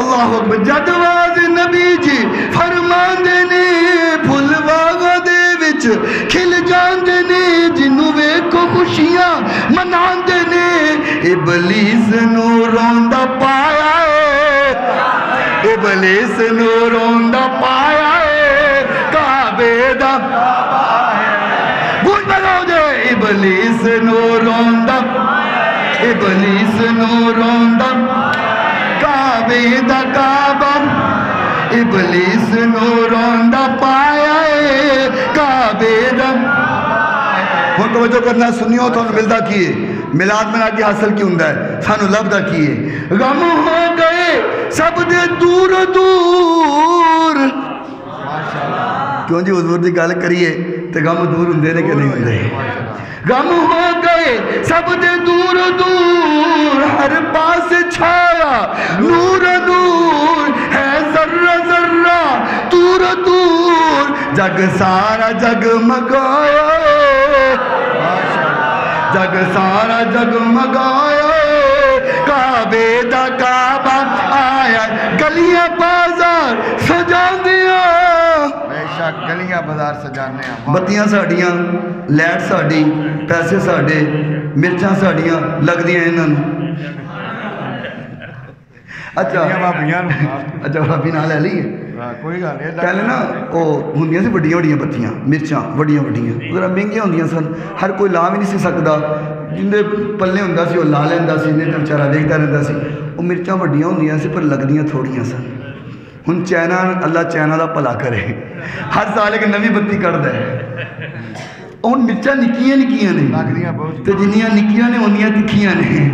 اللہ اکبر. جدواز نبی جی فرماندے نے پھل باغاں دے وچ کھل جاندے نے جنوں ویکھو خوشیاں مناندے نے. ابلیس نو روندا پایا ابلیس نو روندا پایا کعبے دا گونج بجاؤ جے. ابلیس نو روندا ابلیس نو روندا کعبے دا کعبہ ابلیس نو روندا پایا کعبے دا. ہن توجہ کرنا سنیو تو ملدا کیے میلاد منا کے حاصل کی ہوندا ہے سانو لبدا کیے. غم ہو گئے سب دے دور دور. کیوں جی حضور دی گل کریے تے غم دور ہوندے نے کہ نہیں ہوندے. غم ہو گئے سب دے دور دور ہر پاس چھایا نور نور ہے ذرہ ذرہ دور دور. جگ سارا جگمگایا جگ سارا جگمگایا کعبے دا کعبہ آیا. گلیاں بازار سجاندیاں بے شک گلیاں بازار سجانے ہیں. بتیاں ساڑیاں لائٹ ساڑی پیسے ساڑے مرچاں ساڑیاں لگ دیاں انہاں اچھا اچھا بھابی نہ لے لیے کوئی گل نہیں پہلے نا وہ ہوں سی وڈیاں وڈیاں پتیاں مرچاں وڈیاں وڈیاں ذرا مہنگیاں ہوندیاں سن ہر کوئی لا بھی نہیں سی سکتا جن دے پلے ہوندا سی وہ لا لینا سی نہیں تو بیچارہ دیکھتا رہتا سی وہ مرچاں وڈیاں ہوندیاں سی پر لگدیاں تھوڑیاں سن ہوں چائنا اللہ چائنا دا بھلا کرے ہر سال ایک نویں بتی کڑھدا ہے ہوں مرچاں نکیاں نکیاں نے لگدیاں بہت تو جنیاں نکیاں نے انیاں تکھیاں نے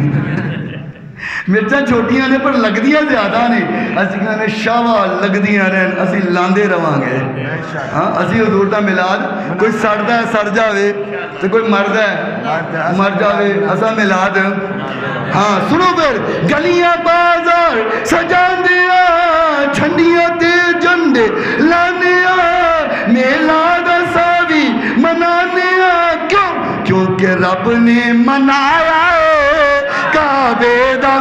مرچاں چھوٹیاں نے پر لگدیاں زیادہ نے اسی کہنے شاوا لگدیاں رہن اسی لاندے رواں گے ہاں اسی حضور دا میلاد کوئی سڑدا ہے سڑ جاوے تو کوئی مردا ہے مر جاوے اسا میلاد ہاں سنو پھر گلیاں بازار سجاندیاں جھنڈیاں تے جھنڈے لانیاں میلاد ساوی منانیاں کیوں کیونکہ رب نے منایا کعبے دا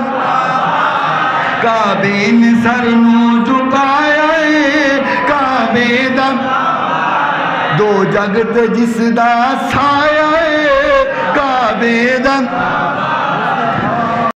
کعبے نے سر نو جھکایا کعبے دا دو جگت جس دا سایہ کعبے دا